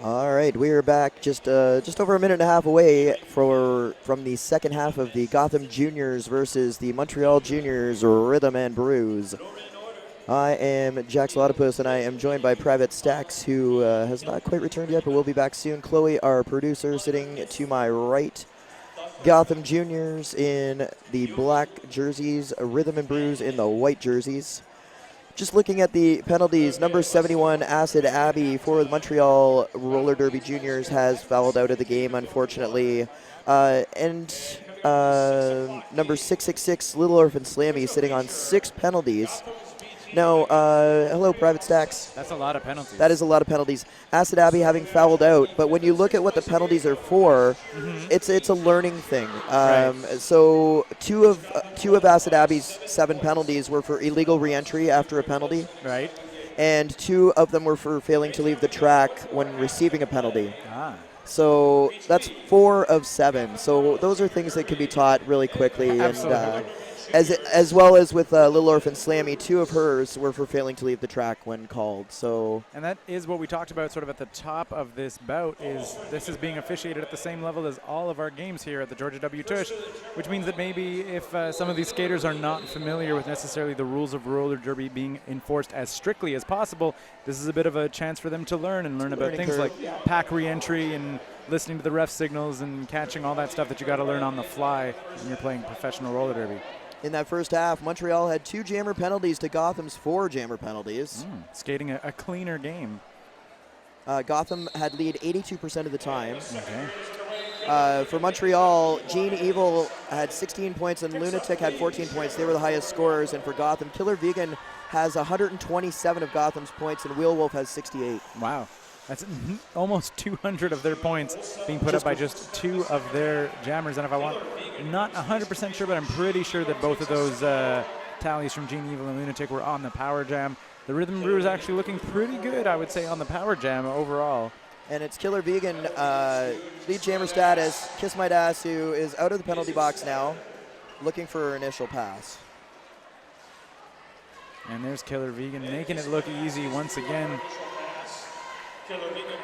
Speaker 1: All right, we are back just over a minute and a half away from the second half of the Gotham Juniors versus the Montreal Juniors Rhythm and BRUISE. I am Jax Lotopus, and I am joined by Private Stacks, who has not quite returned yet, but will be back soon. Chloe, our producer, sitting to my right. Gotham Juniors in the black jerseys, Rhythm and BRUISE in the white jerseys. Just looking at the penalties, number 71, Acid Abbey for the Montreal Roller Derby Juniors has fouled out of the game, unfortunately. And number 666, Little Orphan Slammy, sitting on 6 penalties. Now, hello, Private Stacks.
Speaker 2: That's a lot of penalties.
Speaker 1: That is a lot of penalties. Acid Abbey having fouled out, but when you look at what the penalties are for, it's a learning thing.
Speaker 2: Right.
Speaker 1: So two of Acid Abbey's 7 penalties were for illegal re-entry after a penalty,
Speaker 2: Right.
Speaker 1: and 2 of them were for failing to leave the track when receiving a penalty.
Speaker 2: Ah.
Speaker 1: So that's 4 of 7. So those are things that can be taught really quickly.
Speaker 2: Absolutely.
Speaker 1: And as well as with Little Orphan Slammy, 2 of hers were for failing to leave the track when called. So,
Speaker 2: And that is what we talked about sort of at the top of this bout, is this is being officiated at the same level as all of our games here at the Georgia W Tush, which means that maybe if some of these skaters are not familiar with necessarily the rules of roller derby being enforced as strictly as possible, this is a bit of a chance for them to learn about things like pack re-entry and listening to the ref signals and catching all that stuff that you got to learn on the fly when you're playing professional roller derby.
Speaker 1: in that first half, Montreal had 2 jammer penalties to Gotham's 4 jammer penalties.
Speaker 2: Skating a cleaner game.
Speaker 1: Gotham had lead 82% of the time.
Speaker 2: Okay.
Speaker 1: For Montreal, Gene Evil had 16 points and Lunatic had 14 points. They were the highest scorers. And for Gotham, Killer Vegan has 127 of Gotham's points and Wheel Wolf has 68.
Speaker 2: Wow. That's almost 200 of their points being put up by just 2 of their jammers. And if I want, not 100% sure, but I'm pretty sure that both of those tallies from Gene Evil and Lunatic were on the power jam. The Rhythm and BRUISE actually looking pretty good, I would say, on the power jam overall.
Speaker 1: And it's Killer Vegan, lead jammer status, Kiss My Ass, who is out of the penalty box now, looking for her initial pass.
Speaker 2: And there's Killer Vegan making it look easy once again.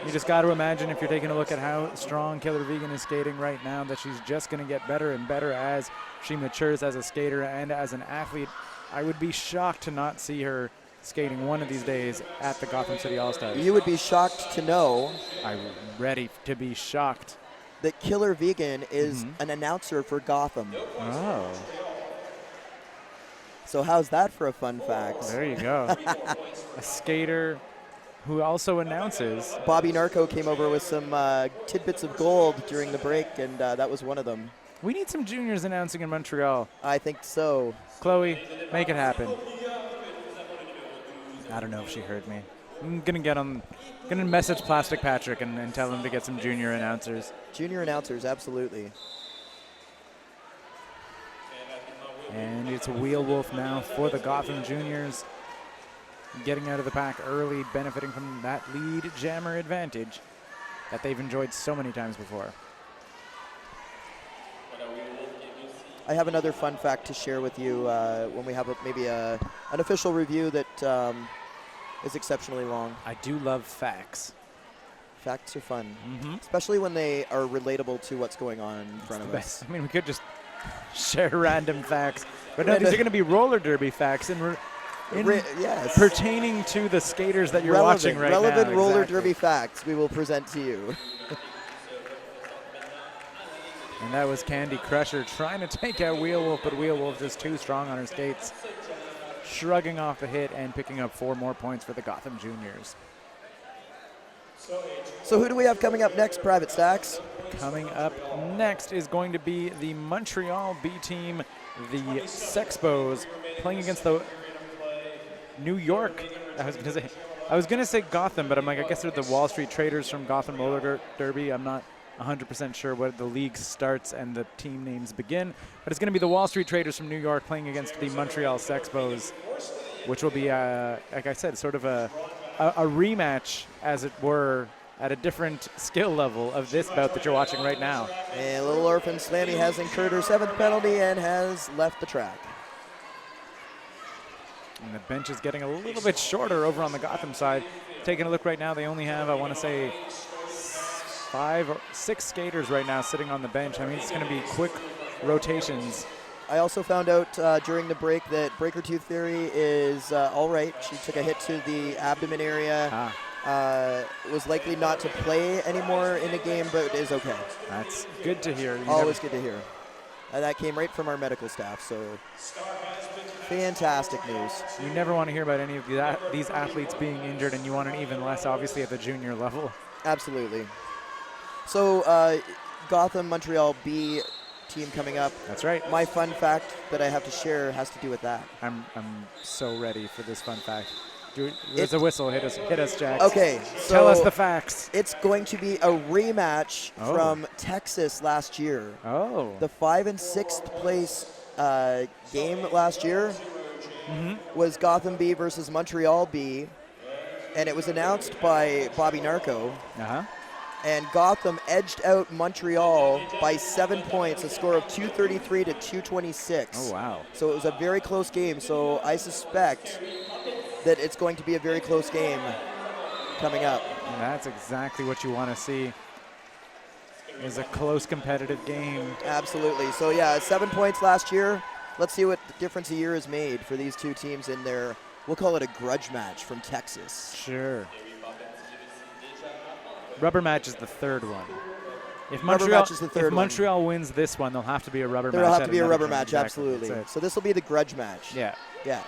Speaker 2: You just got to imagine, if you're taking a look at how strong Killer Vegan is skating right now, that she's just going to get better and better as she matures as a skater and as an athlete. I would be shocked to not see her skating one of these days at the Gotham City All-Stars.
Speaker 1: You would be shocked to know
Speaker 2: I'm ready to be shocked
Speaker 1: that Killer Vegan is an announcer for Gotham.
Speaker 2: Oh.
Speaker 1: So how's that for a fun fact?
Speaker 2: There you go. A skater who also announces.
Speaker 1: Bobby Narco came over with some tidbits of gold during the break, and that was one of them.
Speaker 2: We need some juniors announcing in Montreal.
Speaker 1: I think so.
Speaker 2: Chloe, make it happen. I don't know if she heard me. I'm gonna message Plastic Patrick and tell him to get some junior announcers.
Speaker 1: Junior announcers, absolutely.
Speaker 2: And it's Wheel Wolf now for the Gotham Juniors. Getting out of the pack early, benefiting from that lead jammer advantage that they've enjoyed so many times before.
Speaker 1: I have another fun fact to share with you when we have maybe an official review that is exceptionally long.
Speaker 2: I do love facts.
Speaker 1: Facts are fun, especially when they are relatable to what's going on in front of us.
Speaker 2: I mean, we could just share random facts, but no, these are going to be roller derby facts and
Speaker 1: yes,
Speaker 2: pertaining to the skaters that you're watching right now.
Speaker 1: Relevant roller derby facts we will present to you.
Speaker 2: And that was Candy Crusher trying to take out Wheel Wolf, but Wheel Wolf just too strong on her skates. Shrugging off the hit and picking up 4 more points for the Gotham Juniors.
Speaker 1: So who do we have coming up next, Private Stacks?
Speaker 2: Coming up next is going to be the Montreal B team, the Sexpos, playing against the New York. I was gonna say Gotham, but I'm like, I guess they're the Wall Street Traders from Gotham Roller Derby. I'm not 100% sure what the league starts and the team names begin, but it's going to be the Wall Street Traders from New York playing against the Montreal Sexpos, which will be, like I said, sort of a rematch, as it were, at a different skill level of this bout that you're watching right now.
Speaker 1: And Little Orphan Slammy has incurred her 7th penalty and has left the track.
Speaker 2: And the bench is getting a little bit shorter over on the Gotham side. Taking a look right now, they only have, I want to say, 5 or 6 skaters right now sitting on the bench. I mean, it's going to be quick rotations.
Speaker 1: I also found out during the break that Breaker Tooth Fairy is all right. She took a hit to the abdomen area. Was likely not to play anymore in the game, but is okay.
Speaker 2: That's good to hear.
Speaker 1: Always good to hear. That came right from our medical staff, so fantastic news.
Speaker 2: You never want to hear about any of these athletes being injured, and you want it even less, obviously, at the junior level.
Speaker 1: Absolutely. So Gotham Montreal B team coming up.
Speaker 2: That's right.
Speaker 1: My fun fact that I have to share has to do with that.
Speaker 2: I'm so ready for this fun fact. There's a whistle. Hit us, Jack.
Speaker 1: Okay. So
Speaker 2: tell us the facts.
Speaker 1: It's going to be a rematch from Texas last year.
Speaker 2: Oh.
Speaker 1: The 5th and 6th place game last year was Gotham B versus Montreal B, and it was announced by Bobby Narco. And Gotham edged out Montreal by 7 points, a score of 233 to 226.
Speaker 2: Oh, wow.
Speaker 1: So it was a very close game. So I suspect that it's going to be a very close game coming up.
Speaker 2: And that's exactly what you want to see, is a close competitive game.
Speaker 1: Absolutely. So yeah, 7 points last year. Let's see what difference a year has made for these two teams in their, we'll call it a grudge match from Texas.
Speaker 2: Sure. Rubber match is the third one. If Montreal wins this one, there'll have to be a rubber match.
Speaker 1: There'll have to be a rubber
Speaker 2: match,
Speaker 1: match, absolutely. So this will be the grudge match.
Speaker 2: Yeah.
Speaker 1: Yeah.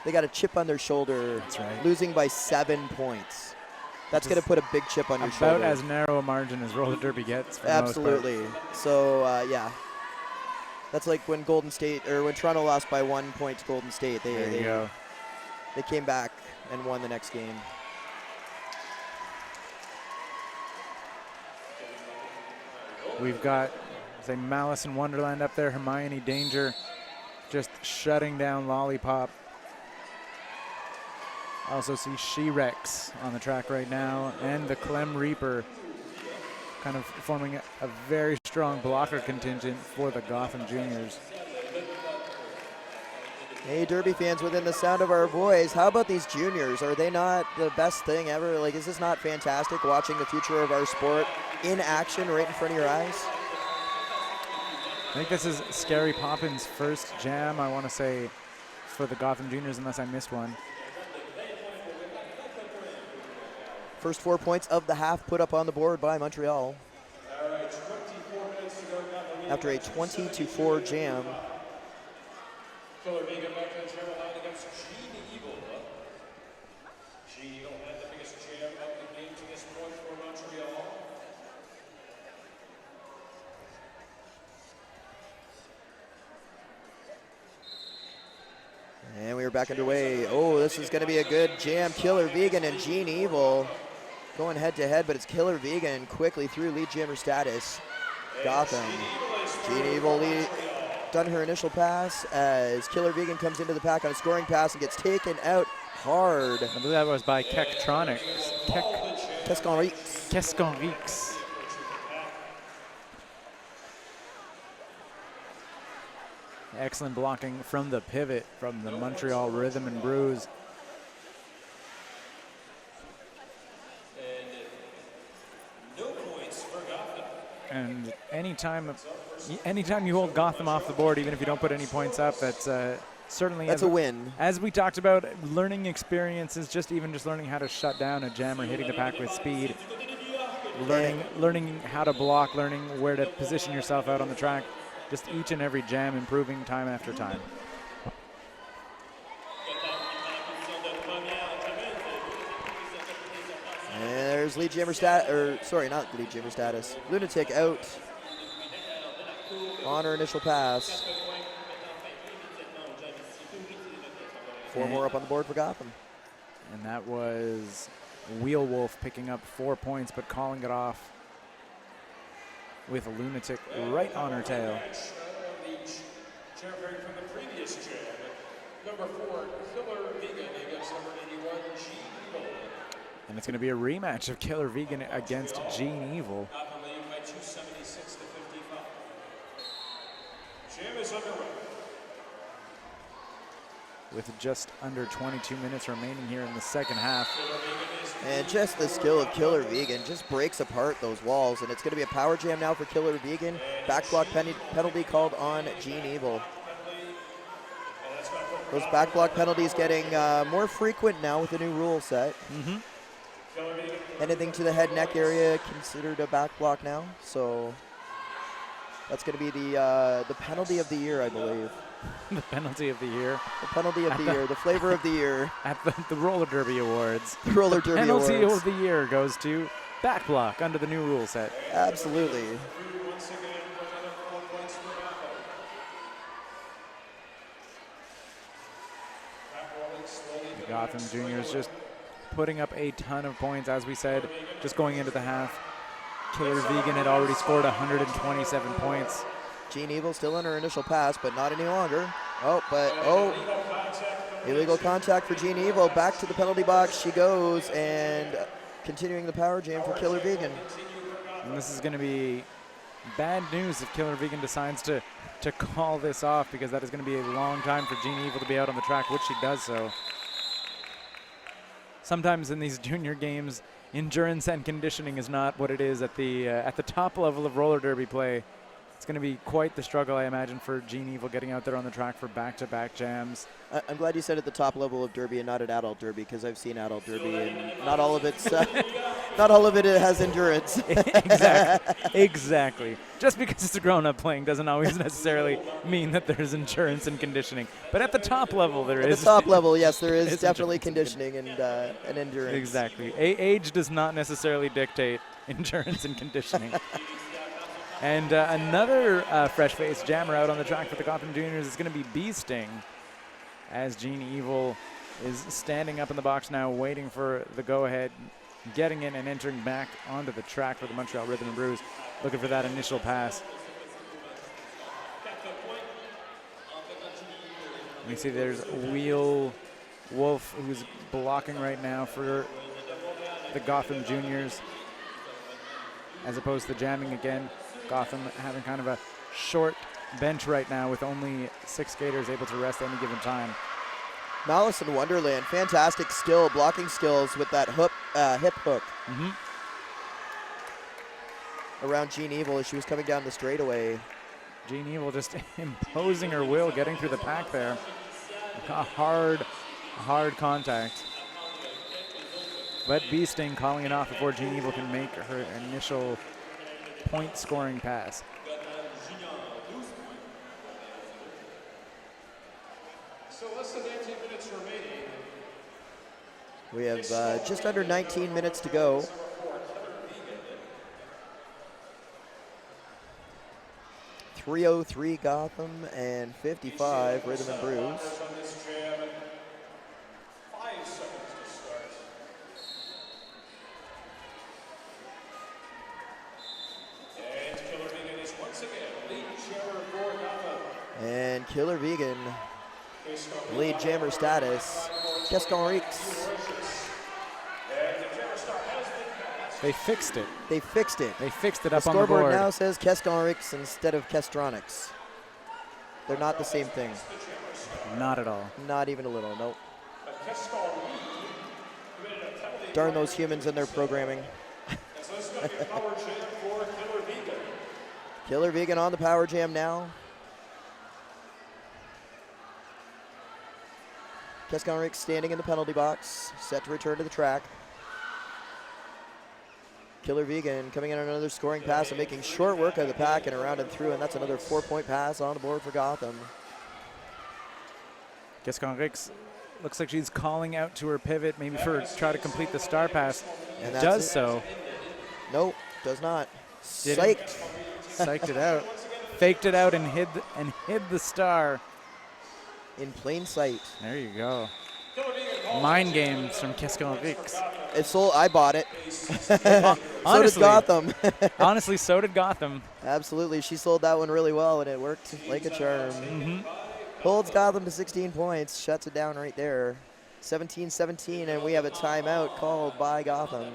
Speaker 1: They got a chip on their shoulder.
Speaker 2: That's right.
Speaker 1: Losing by 7 points. That's going to put a big chip on your shoulder.
Speaker 2: About as narrow a margin as roller derby gets. For
Speaker 1: absolutely.
Speaker 2: The most part.
Speaker 1: So yeah. That's like when Golden State, or when Toronto lost by 1 point to Golden State. They came back and won the next game.
Speaker 2: We've got, say, Malice in Wonderland up there, Hermione Danger just shutting down Lollipop. I also see She-Rex on the track right now, and the Clem Reaper kind of forming a very strong blocker contingent for the Gotham Juniors.
Speaker 1: Hey, Derby fans within the sound of our voice, how about these juniors? Are they not the best thing ever? Like, is this not fantastic, watching the future of our sport in action right in front of your eyes?
Speaker 2: I think this is Scary Poppins' first jam, I want to say, for the Gotham Juniors, unless I missed one.
Speaker 1: First 4 points of the half put up on the board by Montreal. After a 20-4 jam.
Speaker 3: Killer Vegan back to the trail line against Gene Evil. Gene Evil had the biggest jam of the game to this point for Montreal.
Speaker 1: And we are back underway. Oh, this is going to be a good jam. Killer Vegan and Gene Evil going head to head, but it's Killer Vegan quickly through lead jammer status. Gotham. Gene Evil done her initial pass as Killer Vegan comes into the pack on a scoring pass and gets taken out hard.
Speaker 2: I believe that was by Kektronics. Kesconrix. Excellent blocking from the pivot from the Montreal Rhythm and BRUISE. And anytime you hold Gotham off the board, even if you don't put any points up, that's certainly
Speaker 1: a win.
Speaker 2: As we talked about, learning experiences, just learning how to shut down a jammer, hitting the pack with speed, learning how to block, learning where to position yourself out on the track. Just each and every jam improving time after time.
Speaker 1: And there's lead jammer not lead jammer status. Lunatic out on her initial pass. 4 more up on the board for Gotham.
Speaker 2: And that was Wheel Wolf picking up 4 points, but calling it off with a Lunatic right on her tail.
Speaker 3: From the previous jam, number 4, Killer Vegan against number 81, Gene Evil.
Speaker 2: And it's going to be a rematch of Killer Vegan against Gene Evil.
Speaker 3: Up on the lead by 276 to 55. Jam is underway.
Speaker 2: with just under 22 minutes remaining here in the second half.
Speaker 1: And just the skill of Killer Vegan just breaks apart those walls, and it's going to be a power jam now for Killer Vegan. Back block penalty called on Gene Evil. Those back block penalties getting more frequent now with the new rule set. Anything to the head neck area considered a back block now, so that's going to be the penalty of the year, I believe.
Speaker 2: The penalty of the year.
Speaker 1: The penalty of the year, the flavor of the year.
Speaker 2: At the Roller Derby Awards.
Speaker 1: The Roller Derby
Speaker 2: penalty
Speaker 1: Awards.
Speaker 2: of the year goes to back block under the new rule set.
Speaker 1: Absolutely.
Speaker 2: The Gotham Juniors just putting up a ton of points, as we said, just going into the half. Killer Vegan had already scored 127 points.
Speaker 1: Gene Evil still on her initial pass, but not any longer. Illegal contact for Gene Evil. Back to the penalty box she goes, and continuing the power jam for Killer Vegan.
Speaker 2: And this is going to be bad news if Killer Vegan decides to call this off, because that is going to be a long time for Gene Evil to be out on the track, which she does so. Sometimes in these junior games, endurance and conditioning is not what it is at the top level of roller derby play. It's going to be quite the struggle, I imagine, for Gene Evil getting out there on the track for back-to-back jams.
Speaker 1: I'm glad you said at the top level of derby and not at adult derby, because I've seen adult derby and not all of it has endurance.
Speaker 2: Exactly. Just because it's a grown-up playing doesn't always necessarily mean that there's endurance and conditioning. But at the top level, there is.
Speaker 1: At the top level, yes, there is definitely conditioning and endurance.
Speaker 2: Exactly. Age does not necessarily dictate endurance and conditioning. And another fresh-faced jammer out on the track for the Gotham Juniors is going to be B-Sting, as Gene Evil is standing up in the box now, waiting for the go-ahead, getting in and entering back onto the track for the Montreal Rhythm and Bruise, looking for that initial pass. You see there's Wheel Wolf, who's blocking right now for the Gotham Juniors, as opposed to jamming again. Gotham having kind of a short bench right now with only 6 skaters able to rest at any given time.
Speaker 1: Malice in Wonderland, fantastic skill, blocking skills with that hip hook around Gene Evil as she was coming down the straightaway.
Speaker 2: Gene Evil just imposing her will, getting through the pack there. A hard contact. But B-Sting calling it off before Gene Evil can make her initial point scoring pass.
Speaker 3: So less than 19 minutes remaining.
Speaker 1: We have just under 19 minutes to go. .303 Gotham and 55 Rhythm and Bruise.
Speaker 3: 5 seconds to start. And Killer Vegan is once again lead jammer for Gotham.
Speaker 1: And Killer Vegan, lead jammer status. Gaston-Rix.
Speaker 2: They fixed it.
Speaker 1: They fixed it.
Speaker 2: They fixed it
Speaker 1: The
Speaker 2: up on the
Speaker 1: scoreboard
Speaker 2: board.
Speaker 1: now says Gaston-Rix instead of Kestronics. They're not the same thing.
Speaker 2: Not at all.
Speaker 1: Not even a little, nope. Darn those humans and their programming. Killer Vegan on the power jam now. Gaston-Rix standing in the penalty box, set to return to the track. Killer Vegan coming in on another scoring pass and making short work of the pack and around and through, and that's another 4-point pass on the board for Gotham.
Speaker 2: Gaston-Rix looks like she's calling out to her pivot, maybe try to complete the star pass.
Speaker 1: And
Speaker 2: Does so.
Speaker 1: Nope, does not.
Speaker 2: Didn't.
Speaker 1: Psyched.
Speaker 2: Psyched it out. Faked it out and hid the star.
Speaker 1: In plain sight.
Speaker 2: There you go. Mind games from Gaston-Rix.
Speaker 1: It's sold. I bought it. So did
Speaker 2: Honestly,
Speaker 1: Gotham.
Speaker 2: honestly, so did Gotham.
Speaker 1: Absolutely, she sold that one really well, and it worked like a charm. Holds Gotham to 16 points, shuts it down right there. 17-17, and we have a timeout called by Gotham.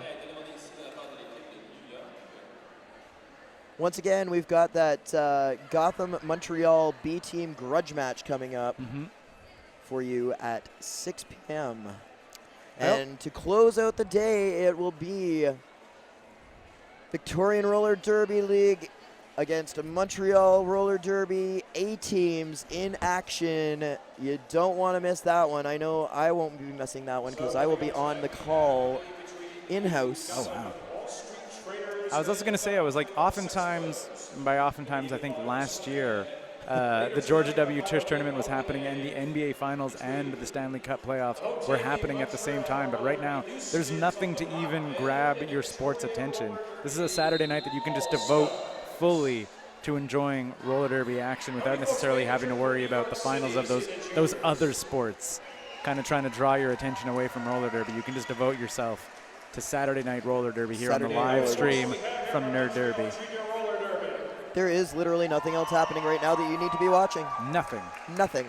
Speaker 1: Once again, we've got that Gotham Montreal B team grudge match coming up for you at 6 p.m. And to close out the day, it will be Victorian Roller Derby League against Montreal Roller Derby A Teams in action. You don't want to miss that one. I know I won't be missing that one because I will be on the call in-house.
Speaker 2: Oh, wow. I was also going to say, I was like, oftentimes, and by oftentimes I think last year, the Georgia W Tush Tournament was happening, and the NBA Finals and the Stanley Cup playoffs were happening at the same time. But right now, there's nothing to even grab your sport's attention. This is a Saturday night that you can just devote fully to enjoying roller derby action without necessarily having to worry about the finals of those other sports kind of trying to draw your attention away from roller derby. You can just devote yourself to Saturday night roller derby here on the live stream from Nerd Derby.
Speaker 1: There is literally nothing else happening right now that you need to be watching.
Speaker 2: Nothing.
Speaker 1: Nothing.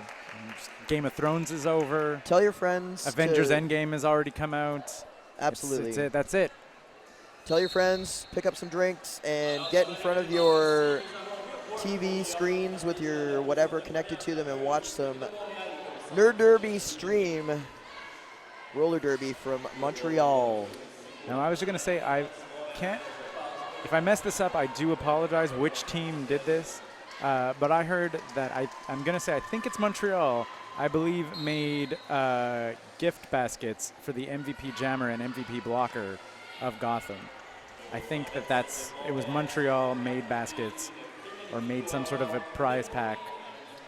Speaker 2: Game of Thrones is over.
Speaker 1: Tell your friends.
Speaker 2: Avengers Endgame has already come out.
Speaker 1: Absolutely.
Speaker 2: That's it.
Speaker 1: Tell your friends, pick up some drinks, and get in front of your TV screens with your whatever connected to them and watch some Nerd Derby stream roller derby from Montreal.
Speaker 2: Now, I was just going to say, I can't, if I mess this up, I do apologize which team did this, but I heard that I'm going to say, I think it's Montreal, I believe made gift baskets for the MVP jammer and MVP blocker of Gotham. I think it was Montreal made baskets or made some sort of a prize pack.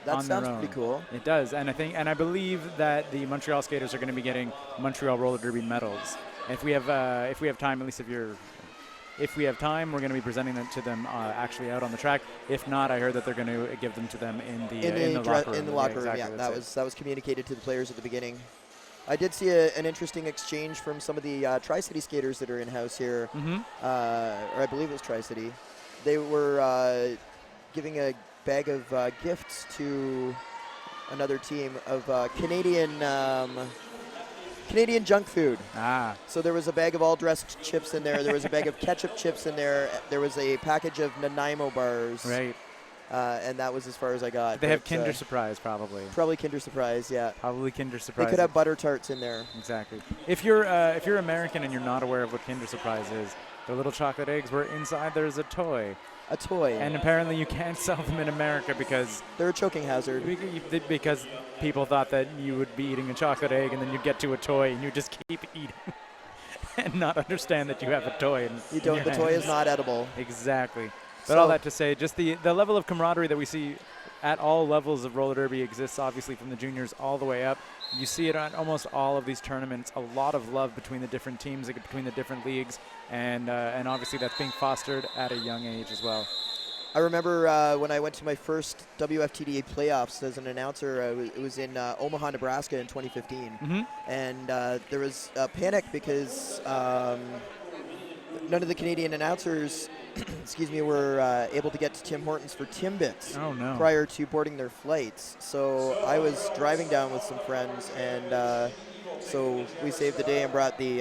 Speaker 1: That sounds pretty cool.
Speaker 2: It does, and I believe that the Montreal skaters are going to be getting Montreal Roller Derby medals. And if we have time, at least if we have time, we're going to be presenting them to them actually out on the track. If not, I heard that they're going to give them to them in the locker room.
Speaker 1: In the locker room,
Speaker 2: exactly,
Speaker 1: yeah. That was communicated to the players at the beginning. I did see an interesting exchange from some of the Tri-City skaters that are in-house here, or I believe it was Tri-City. They were giving a bag of gifts to another team of Canadian junk food. So there was a bag of all-dressed chips in there. There was a bag of ketchup chips in there. There was a package of Nanaimo bars.
Speaker 2: Right.
Speaker 1: And that was as far as I got.
Speaker 2: They have Kinder Surprise, probably.
Speaker 1: Probably Kinder Surprise, yeah.
Speaker 2: Probably Kinder Surprise.
Speaker 1: They could have butter tarts in there.
Speaker 2: Exactly. If you're American and you're not aware of what Kinder Surprise is, they're little chocolate eggs where inside there's a toy.
Speaker 1: A toy.
Speaker 2: And apparently you can't sell them in America because
Speaker 1: they're a choking hazard.
Speaker 2: Because people thought that you would be eating a chocolate egg and then you'd get to a toy and you just keep eating and not understand that you have a toy.
Speaker 1: The toy is not edible.
Speaker 2: Exactly. But all that to say, just the level of camaraderie that we see at all levels of roller derby exists, obviously, from the juniors all the way up. You see it on almost all of these tournaments, a lot of love between the different teams, between the different leagues, and obviously that's being fostered at a young age as well.
Speaker 1: I remember when I went to my first WFTDA playoffs as an announcer, it was in Omaha, Nebraska in 2015. And there was a panic because none of the Canadian announcers were able to get to Tim Hortons for Timbits prior to boarding their flights. So I was driving down with some friends, and so we saved the day and brought the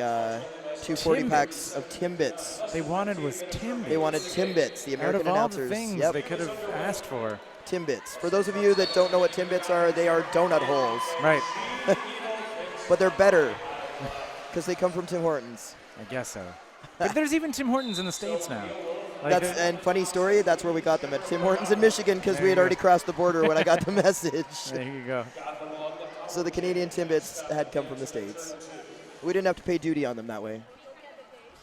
Speaker 1: 240 packs of Timbits.
Speaker 2: They wanted Timbits.
Speaker 1: They wanted Timbits, the American announcers.
Speaker 2: Out of all the things they could have asked for.
Speaker 1: Timbits. For those of you that don't know what Timbits are, they are donut holes.
Speaker 2: Right.
Speaker 1: But they're better because they come from Tim Hortons.
Speaker 2: I guess so. But there's even Tim Hortons in the States now.
Speaker 1: And funny story, that's where we got them, at Tim Hortons in Michigan, because we had already crossed the border when I got the message.
Speaker 2: There you go.
Speaker 1: So the Canadian Timbits had come from the States. We didn't have to pay duty on them that way.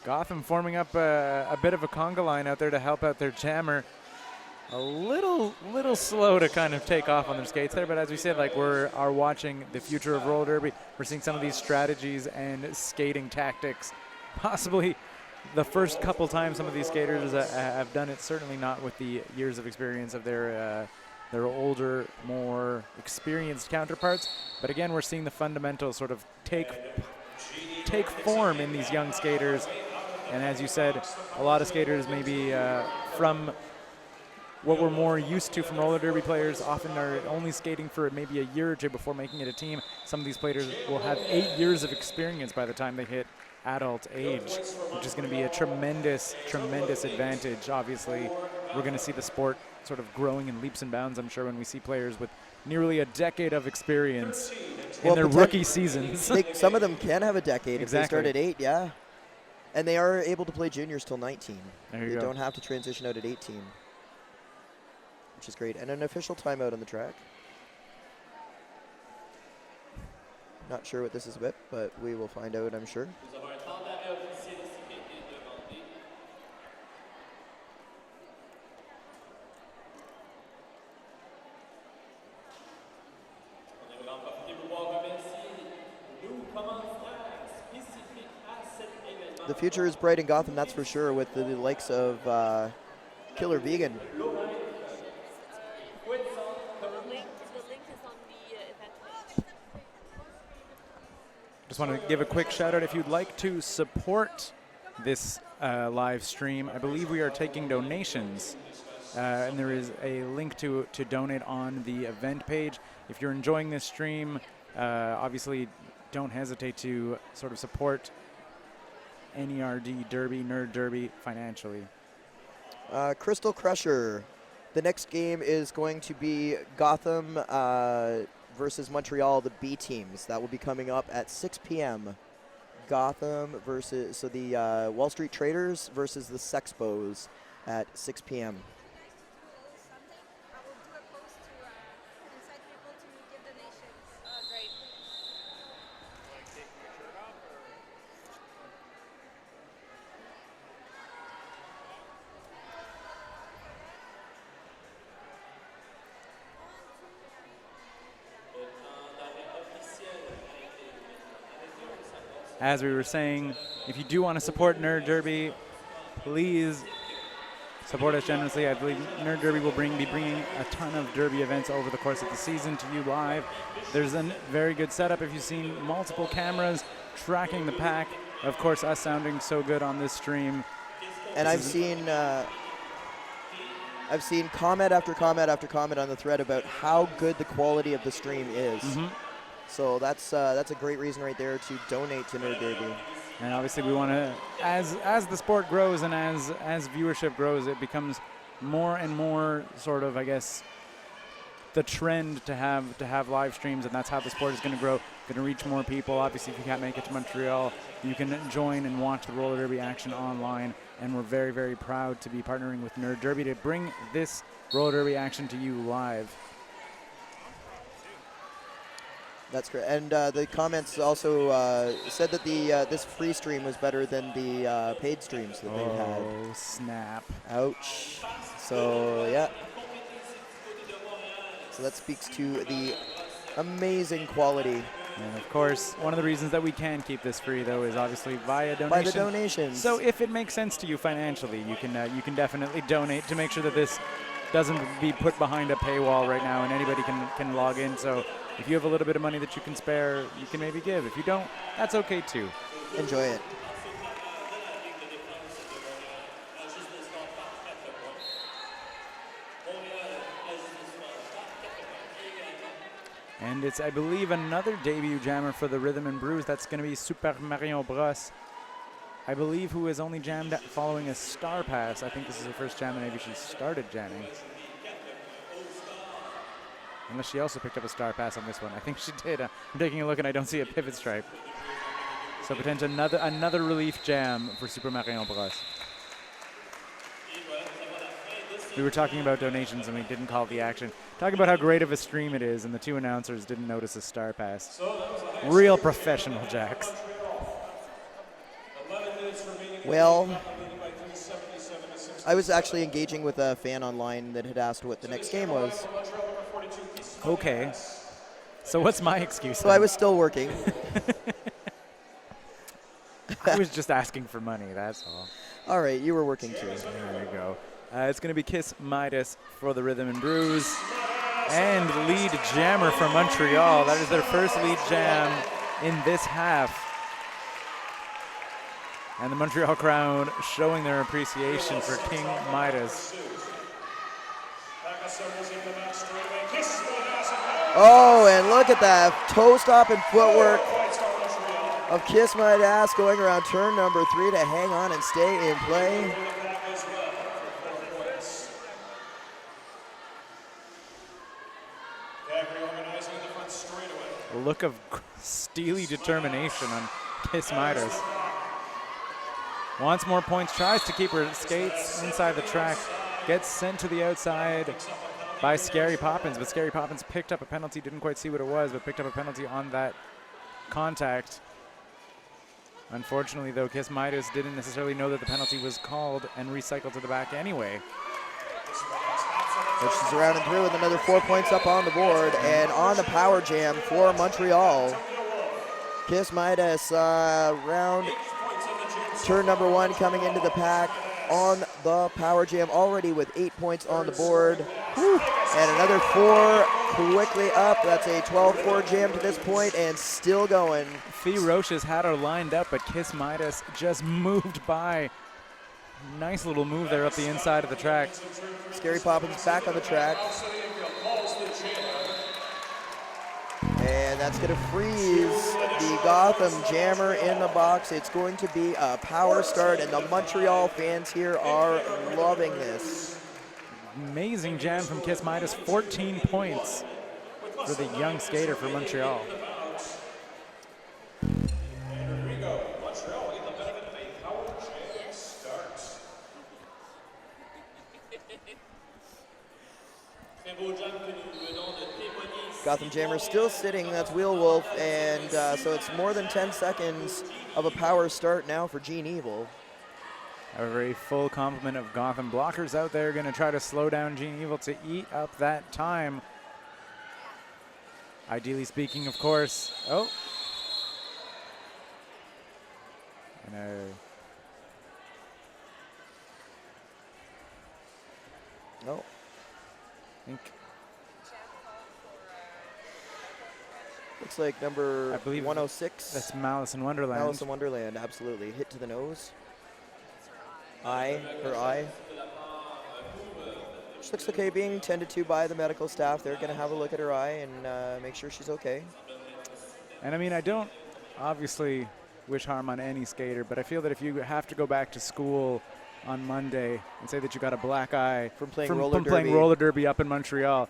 Speaker 2: Gotham forming up a bit of a conga line out there to help out their jammer. A little slow to kind of take off on their skates there, but as we said, like we are watching the future of roller derby. We're seeing some of these strategies and skating tactics. Possibly the first couple times some of these skaters have done it, certainly not with the years of experience of their older, more experienced counterparts. But again, we're seeing the fundamentals sort of take form in these young skaters. And as you said, a lot of skaters maybe from what we're more used to from roller derby players often are only skating for maybe a year or two before making it a team. Some of these players will have 8 years of experience by the time they hit adult age, which is going to be a tremendous advantage, obviously, we're going to see the sport sort of growing in leaps and bounds, I'm sure, when we see players with nearly a decade of experience in their rookie seasons.
Speaker 1: Some of them can have a decade if they start
Speaker 2: Exactly.
Speaker 1: at 8, yeah. And they are able to play juniors till 19.
Speaker 2: There you
Speaker 1: They
Speaker 2: go.
Speaker 1: don't have to transition out at 18, which is great. And an official timeout on the track. Not sure what this is about, but we will find out, I'm sure. The future is bright in Gotham, that's for sure, with the likes of Killer Vegan.
Speaker 4: The link is on the event page.
Speaker 2: Just want to give a quick shout out if you'd like to support this live stream. I believe we are taking donations, and there is a link to donate on the event page. If you're enjoying this stream, obviously don't hesitate to sort of support NERD Derby, Nerd Derby financially.
Speaker 1: Crystal Crusher. The next game is going to be Gotham versus Montreal, the B teams. That will be coming up at 6 p.m. Gotham versus, so the Wall Street Traders versus the Sexpos at 6 p.m.
Speaker 5: I will do a post to incite people to give donations.
Speaker 4: Great.
Speaker 2: As we were saying, if you do want to support Nerd Derby, please support us generously. I believe Nerd Derby will be bringing a ton of Derby events over the course of the season to you live. There's a very good setup if you've seen multiple cameras tracking the pack. Of course, us sounding so good on this stream.
Speaker 1: And I've seen comment after comment after comment on the thread about how good the quality of the stream is. So that's a great reason right there to donate to Nerd Derby.
Speaker 2: And obviously we want to, as the sport grows and as viewership grows, it becomes more and more sort of, I guess, the trend to have live streams, and that's how the sport is going to grow, going to reach more people. Obviously, if you can't make it to Montreal, you can join and watch the roller derby action online, and we're very, very proud to be partnering with Nerd Derby to bring this roller derby action to you live.
Speaker 1: That's great. And the comments also said that this free stream was better than the paid streams that they had.
Speaker 2: Oh, snap.
Speaker 1: Ouch. So, yeah. So that speaks to the amazing quality.
Speaker 2: And of course, one of the reasons that we can keep this free, though, is obviously via donation.
Speaker 1: By the donations.
Speaker 2: So if it makes sense to you financially, you can definitely donate to make sure that this doesn't be put behind a paywall right now and anybody can log in. So if you have a little bit of money that you can spare, you can maybe give. If you don't, that's okay too.
Speaker 1: Enjoy it.
Speaker 2: And it's, I believe, another debut jammer for the Rhythm and BRUISE. That's going to be Super Marion Bros. I believe, who has only jammed following a star pass. I think this is her first jam, and maybe she started jamming. Unless she also picked up a star pass on this one. I think she did. I'm taking a look, and I don't see a pivot stripe. So potentially another relief jam for Super Marion Bros. We were talking about donations, and we didn't call the action. Talking about how great of a stream it is, and the two announcers didn't notice a star pass. Real professional jacks.
Speaker 1: Well, I was actually engaging with a fan online that had asked what the next game was.
Speaker 2: Okay. So what's my excuse?
Speaker 1: So I was still working.
Speaker 2: I was just asking for money, that's all.
Speaker 1: All right, you were working too.
Speaker 2: There we go. It's going to be Kiss Midas for the Rhythm and BRUISE. And lead jammer for Montreal. That is their first lead jam in this half. And the Montreal crowd showing their appreciation for King Midas.
Speaker 1: Oh, and look at that toe stop and footwork of Kiss My Ass going around turn number 3 to hang on and stay in play.
Speaker 3: Factory organizing in the front straightaway.
Speaker 2: A look of steely determination on Kiss Midas. Wants more points, tries to keep her skates inside the track, gets sent to the outside by Scary Poppins, but Scary Poppins picked up a penalty, didn't quite see what it was, but picked up a penalty on that contact. Unfortunately, though, Kiss Midas didn't necessarily know that the penalty was called and recycled to the back anyway.
Speaker 1: So she's around and through with another 4 points up on the board. And on the power jam for Montreal, Kiss Midas round turn number 1 coming into the pack on the power jam, already with 8 points on the board. Whew. And another 4 quickly up. That's a 12-4 jam to this point and still going.
Speaker 2: Fee Roches had her lined up, but Kiss Midas just moved by. Nice little move there up the inside of the track.
Speaker 1: Scary Poppins back on the track. And that's going to freeze the Gotham jammer in the box. It's going to be a power start, and the Montreal fans here are loving this.
Speaker 2: Amazing jam from Kiss Midas, 14 points for the young skater for Montreal.
Speaker 1: Gotham Jammer still sitting, that's Wheel Wolf, and so it's more than 10 seconds of a power start now for Gene Evil.
Speaker 2: A very full complement of Gotham blockers out there, going to try to slow down Gene Evil to eat up that time. Ideally speaking, of course. Oh.
Speaker 1: No.
Speaker 2: I think
Speaker 1: looks like number,
Speaker 2: I believe
Speaker 1: 106.
Speaker 2: that's Malice in Wonderland.
Speaker 1: Malice in Wonderland, absolutely. Hit to the nose. Eye, her eye. She looks okay, being tended to by the medical staff. They're going to have a look at her eye and make sure she's okay.
Speaker 2: And I mean, I don't obviously wish harm on any skater, but I feel that if you have to go back to school on Monday and say that you got a black eye
Speaker 1: From playing
Speaker 2: roller derby up in Montreal,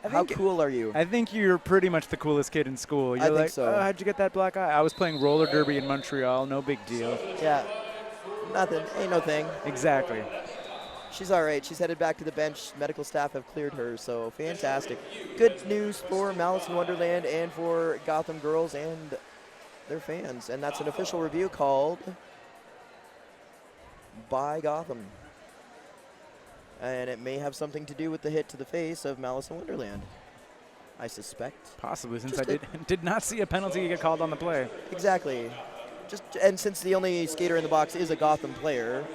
Speaker 1: How cool are you?
Speaker 2: I think you're pretty much the coolest kid in school. You're
Speaker 1: I think
Speaker 2: like,
Speaker 1: so.
Speaker 2: oh, how'd you get that black eye? I was playing roller derby in Montreal, no big deal.
Speaker 1: Yeah, nothing, ain't no thing.
Speaker 2: Exactly.
Speaker 1: She's all right. She's headed back to the bench. Medical staff have cleared her, so fantastic. Good news for Malice in Wonderland and for Gotham girls and their fans. And that's an official review called by Gotham. And it may have something to do with the hit to the face of Malice in Wonderland, I suspect.
Speaker 2: Possibly, since
Speaker 1: Just
Speaker 2: I did not see a penalty get called on the play.
Speaker 1: Exactly. And since the only skater in the box is a Gotham player,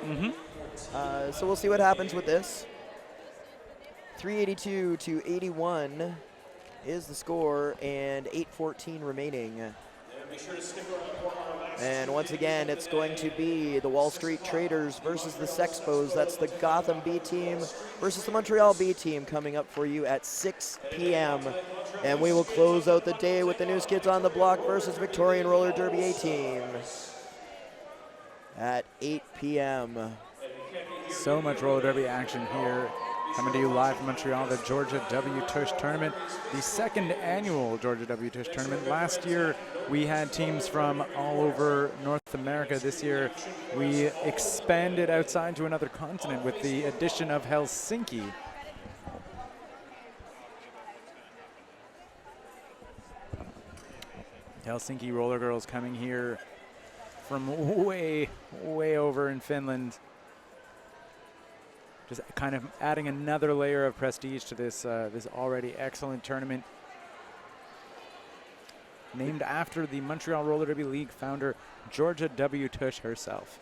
Speaker 1: so we'll see what happens with this. 382 to 81 is the score, and 8:14 remaining. And once again, it's going to be the Wall Street Traders versus the Sexpos. That's the Gotham B team versus the Montreal B team coming up for you at 6 p.m. And we will close out the day with the News Kids on the Block versus Victorian Roller Derby A team at 8 p.m.
Speaker 2: So much roller derby action here. Coming to you live from Montreal, the Georgia W Tush Tournament, the second annual Georgia W Tush Tournament. Last year, we had teams from all over North America. This year, we expanded outside to another continent with the addition of Helsinki. Helsinki Roller Girls coming here from way, way over in Finland. Just kind of adding another layer of prestige to this this already excellent tournament. Named after the Montreal Roller Derby League founder, Georgia W Tush herself.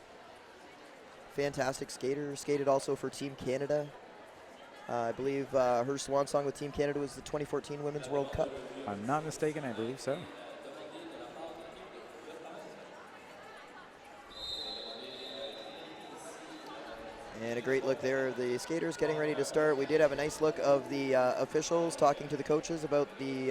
Speaker 1: Fantastic skater, skated also for Team Canada. I believe her swan song with Team Canada was the 2014 Women's World Cup.
Speaker 2: If I'm not mistaken, I believe so.
Speaker 1: And a great look there. The skaters getting ready to start. We did have a nice look of the officials talking to the coaches about the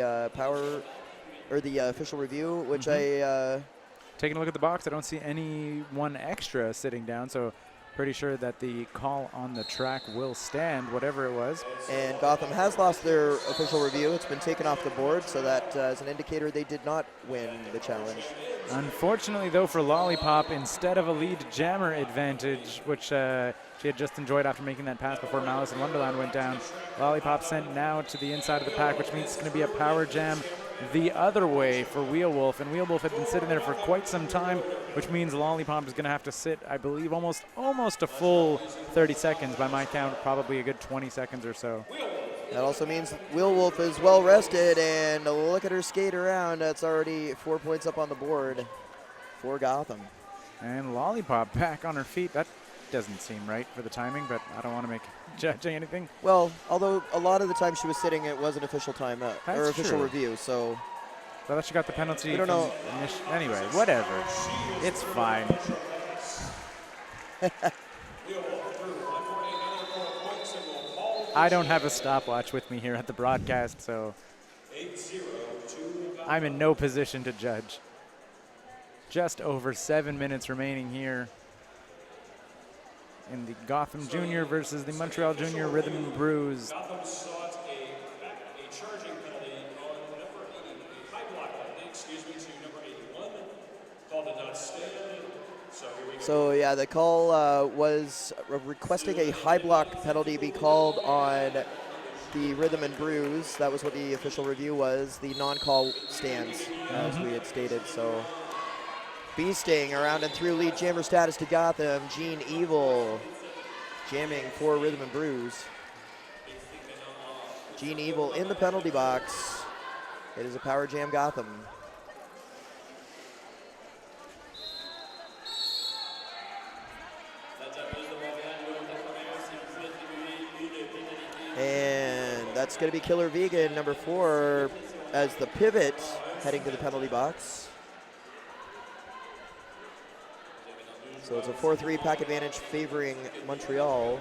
Speaker 1: the official review, which
Speaker 2: Taking a look at the box, I don't see anyone extra sitting down, so pretty sure that the call on the track will stand, whatever it was.
Speaker 1: And Gotham has lost their official review. It's been taken off the board, so that is an indicator they did not win the challenge.
Speaker 2: Unfortunately, though, for Lollipop, instead of a lead jammer advantage, which she had just enjoyed after making that pass before Malice in Wonderland went down, Lollipop sent now to the inside of the pack, which means it's going to be a power jam the other way for Wheel Wolf. And Wheel Wolf had been sitting there for quite some time, which means Lollipop is going to have to sit, I believe, almost a full 30 seconds by my count, probably a good 20 seconds or so.
Speaker 1: That also means Wheel Wolf is well rested, and look at her skate around. That's already 4 points up on the board for Gotham.
Speaker 2: And Lollipop back on her feet. That doesn't seem right for the timing, but I don't want to make judging anything.
Speaker 1: Well, although a lot of the time she was sitting, it was an official time or
Speaker 2: That's
Speaker 1: official
Speaker 2: true.
Speaker 1: review, so.
Speaker 2: I thought she got the penalty.
Speaker 1: We don't know.
Speaker 2: Anyway, whatever. It's fine. I don't have a stopwatch with me here at the broadcast, so I'm in no position to judge. Just over 7 minutes remaining here in the Gotham Junior versus the Montreal Junior Rhythm and Bruise.
Speaker 3: Gotham sought a charging penalty on number 80, a high block penalty, to number 81. Call did not stand. So here we go.
Speaker 1: So yeah, the call was requesting a high block penalty be called on the Rhythm and Bruise. That was what the official review was. The non-call stands, as we had stated. So Beasting around and through, lead jammer status to Gotham. Gene Evil jamming for Rhythm and Bruise. Gene Evil in the penalty box. It is a power jam Gotham. And that's going to be Killer Vegan, number 4, as the pivot heading to the penalty box. So it's a 4-3 pack advantage favoring Montreal.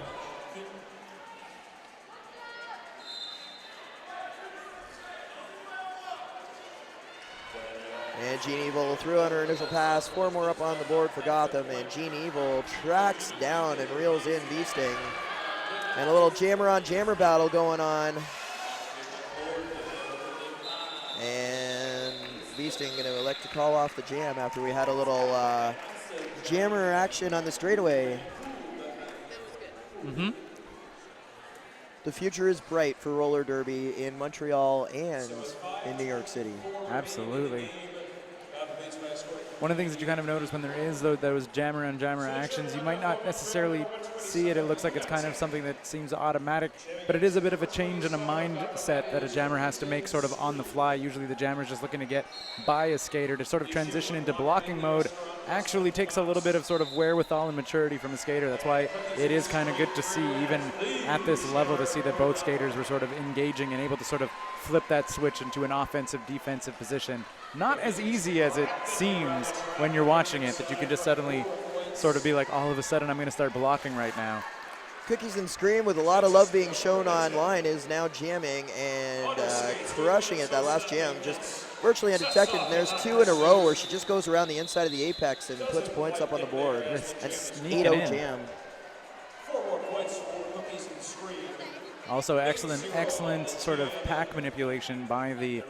Speaker 1: And Gene Evil threw on her initial pass. 4 more up on the board for Gotham. And Gene Evil tracks down and reels in Beasting. And a little jammer on jammer battle going on. And Beasting going to elect to call off the jam after we had a little jammer action on the straightaway. The future is bright for roller derby in Montreal and in New York City.
Speaker 2: Absolutely. One of the things that you kind of notice when there is those jammer on jammer actions, you might not necessarily see it. It looks like it's kind of something that seems automatic, but it is a bit of a change in a mindset that a jammer has to make sort of on the fly. Usually the jammer is just looking to get by a skater. To sort of transition into blocking mode actually takes a little bit of sort of wherewithal and maturity from a skater. That's why it is kind of good to see, even at this level, to see that both skaters were sort of engaging and able to sort of flip that switch into an offensive defensive position. Not as easy as it seems when you're watching it, that you can just suddenly sort of be like, all of a sudden I'm going to start blocking right now.
Speaker 1: Cookies and Scream, with a lot of love being shown online, is now jamming and crushing it. That last jam just virtually undetected, and there's 2 in a row where she just goes around the inside of the apex and puts points up on the board. And 8-0 jam.
Speaker 3: 4 more points for Cookies and Scream.
Speaker 2: Also excellent sort of pack manipulation by the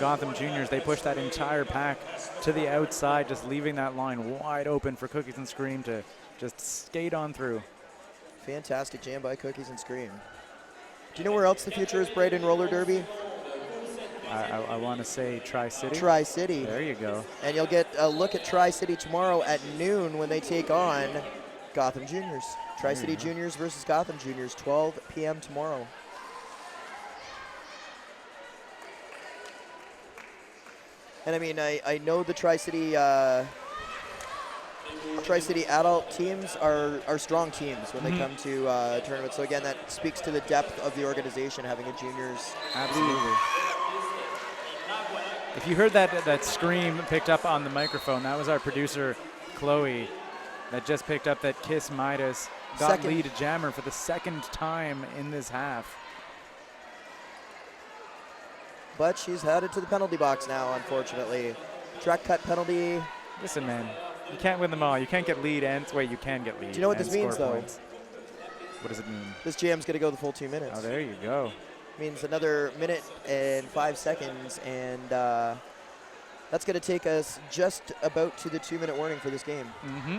Speaker 2: Gotham Juniors. They pushed that entire pack to the outside, just leaving that line wide open for Cookies and Scream to just skate on through.
Speaker 1: Fantastic jam by Cookies and Scream. Do you know where else the future is bright in roller derby?
Speaker 2: I want to say Tri-City.
Speaker 1: Tri-City.
Speaker 2: There you go.
Speaker 1: And you'll get a look at Tri-City tomorrow at noon when they take on Gotham Juniors. Tri-City Juniors versus Gotham Juniors, 12 p.m. tomorrow. And I mean, I know the Tri-City adult teams are strong teams when they come to tournaments. So again, that speaks to the depth of the organization, having a juniors.
Speaker 2: Absolutely. If you heard that scream picked up on the microphone, that was our producer, Chloe, that just picked up that Kiss Midas got lead jammer for the 2nd time in this half.
Speaker 1: But she's headed to the penalty box now, unfortunately. Track cut penalty.
Speaker 2: Listen, man, You can't win them all. You can't get lead and wait. You can get lead.
Speaker 1: Do you know what
Speaker 2: and
Speaker 1: this means,
Speaker 2: score
Speaker 1: though?
Speaker 2: points. What does it mean?
Speaker 1: This jam's going to go the full 2 minutes.
Speaker 2: Oh, there you go.
Speaker 1: Means another minute and 5 seconds, and that's going to take us just about to the 2-minute warning for this game.
Speaker 2: Mm-hmm.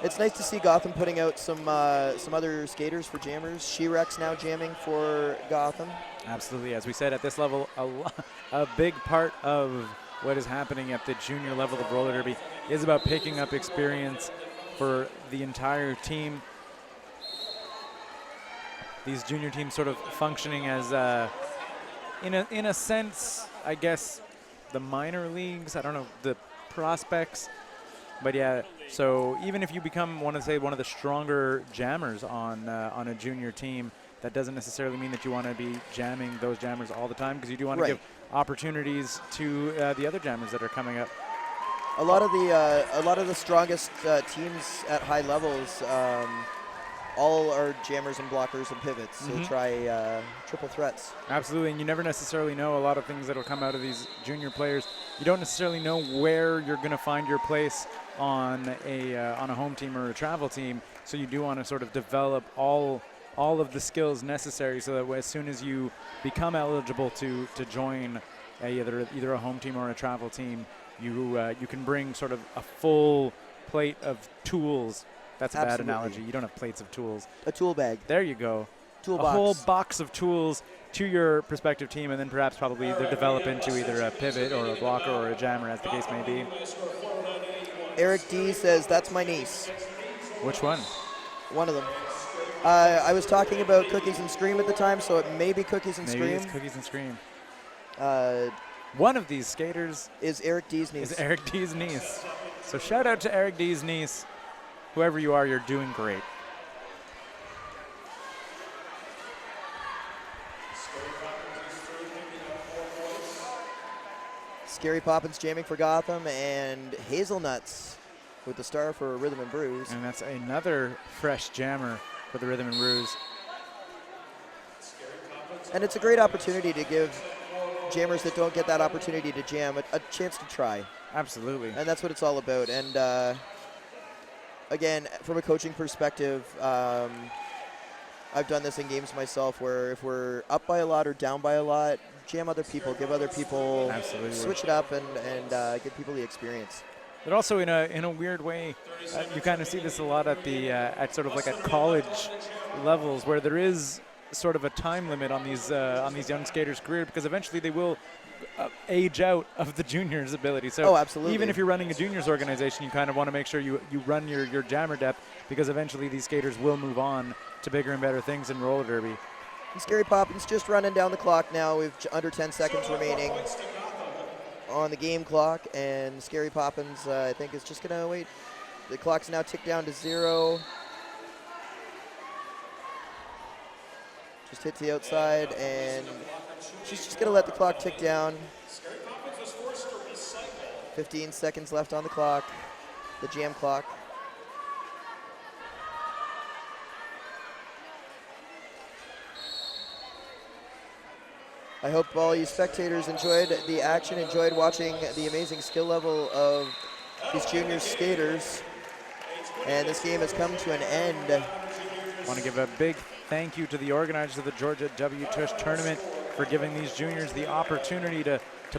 Speaker 1: It's nice to see Gotham putting out some other skaters for jammers. She-Rex now jamming for Gotham.
Speaker 2: Absolutely. As we said, at this level, a big part of what is happening at the junior level of roller derby is about picking up experience for the entire team. These junior teams sort of functioning as, in a sense, I guess, the minor leagues. I don't know, the prospects. But yeah, so even if you become one of the stronger jammers on a junior team, that doesn't necessarily mean that you want to be jamming those jammers all the time, because you do want to give opportunities to the other jammers that are coming up.
Speaker 1: A lot of the strongest teams at high levels, all are jammers and blockers and pivots. So try triple threats.
Speaker 2: Absolutely, and you never necessarily know a lot of things that will come out of these junior players. You don't necessarily know where you're going to find your place on a home team or a travel team. So you do want to sort of develop all of the skills necessary, so that as soon as you become eligible to join either a home team or a travel team, you can bring sort of a full plate of tools. That's a bad analogy. You don't have plates of tools.
Speaker 1: A tool bag.
Speaker 2: There you go.
Speaker 1: Toolbox.
Speaker 2: A whole box of tools to your prospective team, and then perhaps probably either develop into either a pivot or a blocker or a jammer, as the case may be.
Speaker 1: Eric D says, that's my niece.
Speaker 2: Which one?
Speaker 1: One of them. I was talking about Cookies and Scream at the time, so it may be Cookies and
Speaker 2: Maybe
Speaker 1: Scream.
Speaker 2: it's Cookies and Scream.
Speaker 1: One
Speaker 2: of these skaters
Speaker 1: is Eric D's niece.
Speaker 2: So shout out to Eric D's niece. Whoever you are, you're doing great.
Speaker 1: Scary Poppins jamming for Gotham, and Hazelnuts with the star for Rhythm and Bruise.
Speaker 2: And that's another fresh jammer for the Rhythm and Bruise.
Speaker 1: And it's a great opportunity to give jammers that don't get that opportunity to jam a chance to try.
Speaker 2: Absolutely.
Speaker 1: And that's what it's all about. And again, from a coaching perspective, I've done this in games myself, where if we're up by a lot or down by a lot, jam other people, give other people, switch it up, and give people the experience.
Speaker 2: But also in a weird way, you kind of see this a lot at the at sort of like at college levels, where there is sort of a time limit on these young skaters' career, because eventually they will age out of the juniors' ability. So
Speaker 1: absolutely.
Speaker 2: Even if you're running a juniors organization, you kind of want to make sure you run your jammer depth, because eventually these skaters will move on to bigger and better things in roller derby.
Speaker 1: And Scary Poppins just running down the clock now. We've under 10 seconds remaining on the game clock, and Scary Poppins, I think, is just going to wait. The clock's now ticked down to 0. Just hit to the outside, and she's just going to let the clock tick down. 15 seconds left on the clock, the jam clock. I hope all you spectators enjoyed the action, enjoyed watching the amazing skill level of these junior skaters. And this game has come to an end.
Speaker 2: I want to give a big thank you to the organizers of the Georgia W Tush Tournament for giving these juniors the opportunity to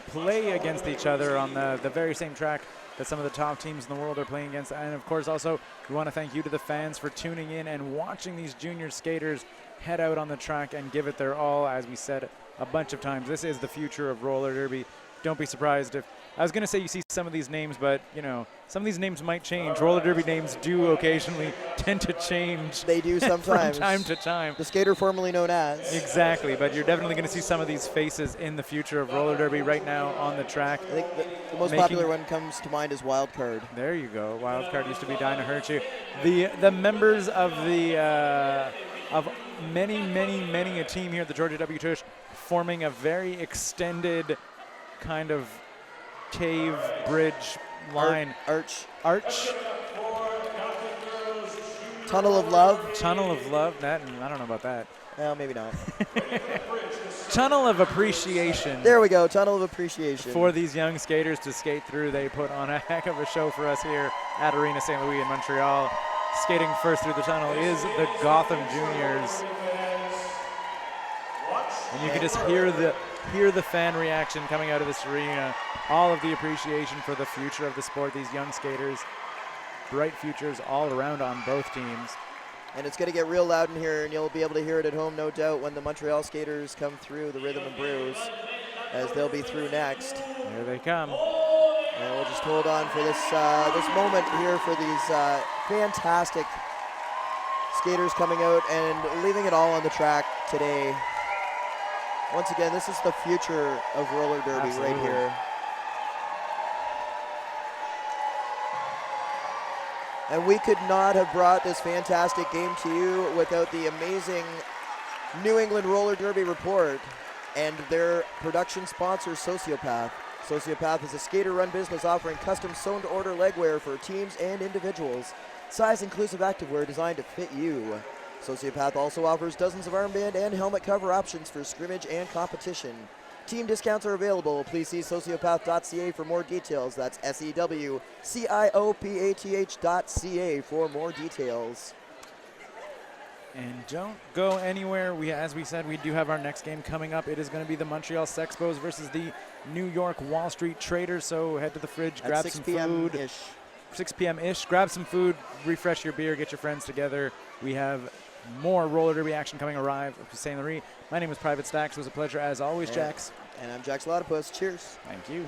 Speaker 2: play against each other on the very same track that some of the top teams in the world are playing against. And of course, also, we want to thank you to the fans for tuning in and watching these junior skaters head out on the track and give it their all. As we said a bunch of times, this is the future of roller derby. Don't be surprised if, I was going to say you see some of these names, but you know, some of these names might change. Roller derby names do occasionally tend to change.
Speaker 1: They do sometimes.
Speaker 2: From time to time.
Speaker 1: The skater formerly known as.
Speaker 2: Exactly, but you're definitely going to see some of these faces in the future of roller derby right now on the track.
Speaker 1: I think the most popular one comes to mind is Wildcard.
Speaker 2: There you go. Wildcard used to be Dinah Hirchu. The members of the of many a team here at the Georgia W Tush, forming a very extended kind of cave bridge line.
Speaker 1: Arch. Tunnel of Love.
Speaker 2: Tunnel of love. That I don't know about that.
Speaker 1: Well, maybe not.
Speaker 2: Tunnel of appreciation.
Speaker 1: There we go. Tunnel of Appreciation.
Speaker 2: For these young skaters to skate through. They put on a heck of a show for us here at Arena St. Louis in Montreal. Skating first through the tunnel is the Gotham Juniors. And you can just hear the fan reaction coming out of this arena. All of the appreciation for the future of the sport. These young skaters, bright futures all around on both teams.
Speaker 1: And it's going to get real loud in here, and you'll be able to hear it at home, no doubt, when the Montreal skaters come through the Rhythm and Bruise, as they'll be through next.
Speaker 2: Here they come.
Speaker 1: And we'll just hold on for this this moment here for these fantastic skaters coming out and leaving it all on the track today. Once again, this is the future of roller derby.
Speaker 2: Absolutely.
Speaker 1: Right here. And we could not have brought this fantastic game to you without the amazing New England Roller Derby Report and their production sponsor, Sociopath. Sociopath is a skater-run business offering custom sewn-to-order legwear for teams and individuals. Size-inclusive activewear designed to fit you. Sociopath also offers dozens of armband and helmet cover options for scrimmage and competition. Team discounts are available. Please see sociopath.ca for more details. That's SEWCIOPATH.ca for more details.
Speaker 2: And don't go anywhere. As we said, we do have our next game coming up. It is going to be the Montreal Sexpos versus the New York Wall Street Traders. So head to the fridge, grab some food. 6 p.m.-ish. Grab some food, refresh your beer, get your friends together. We have more roller derby action coming arrive to St. Louis. My name is Private Stacks. It was a pleasure as always, Jax.
Speaker 1: And I'm Jax Lotopus. Cheers.
Speaker 2: Thank you.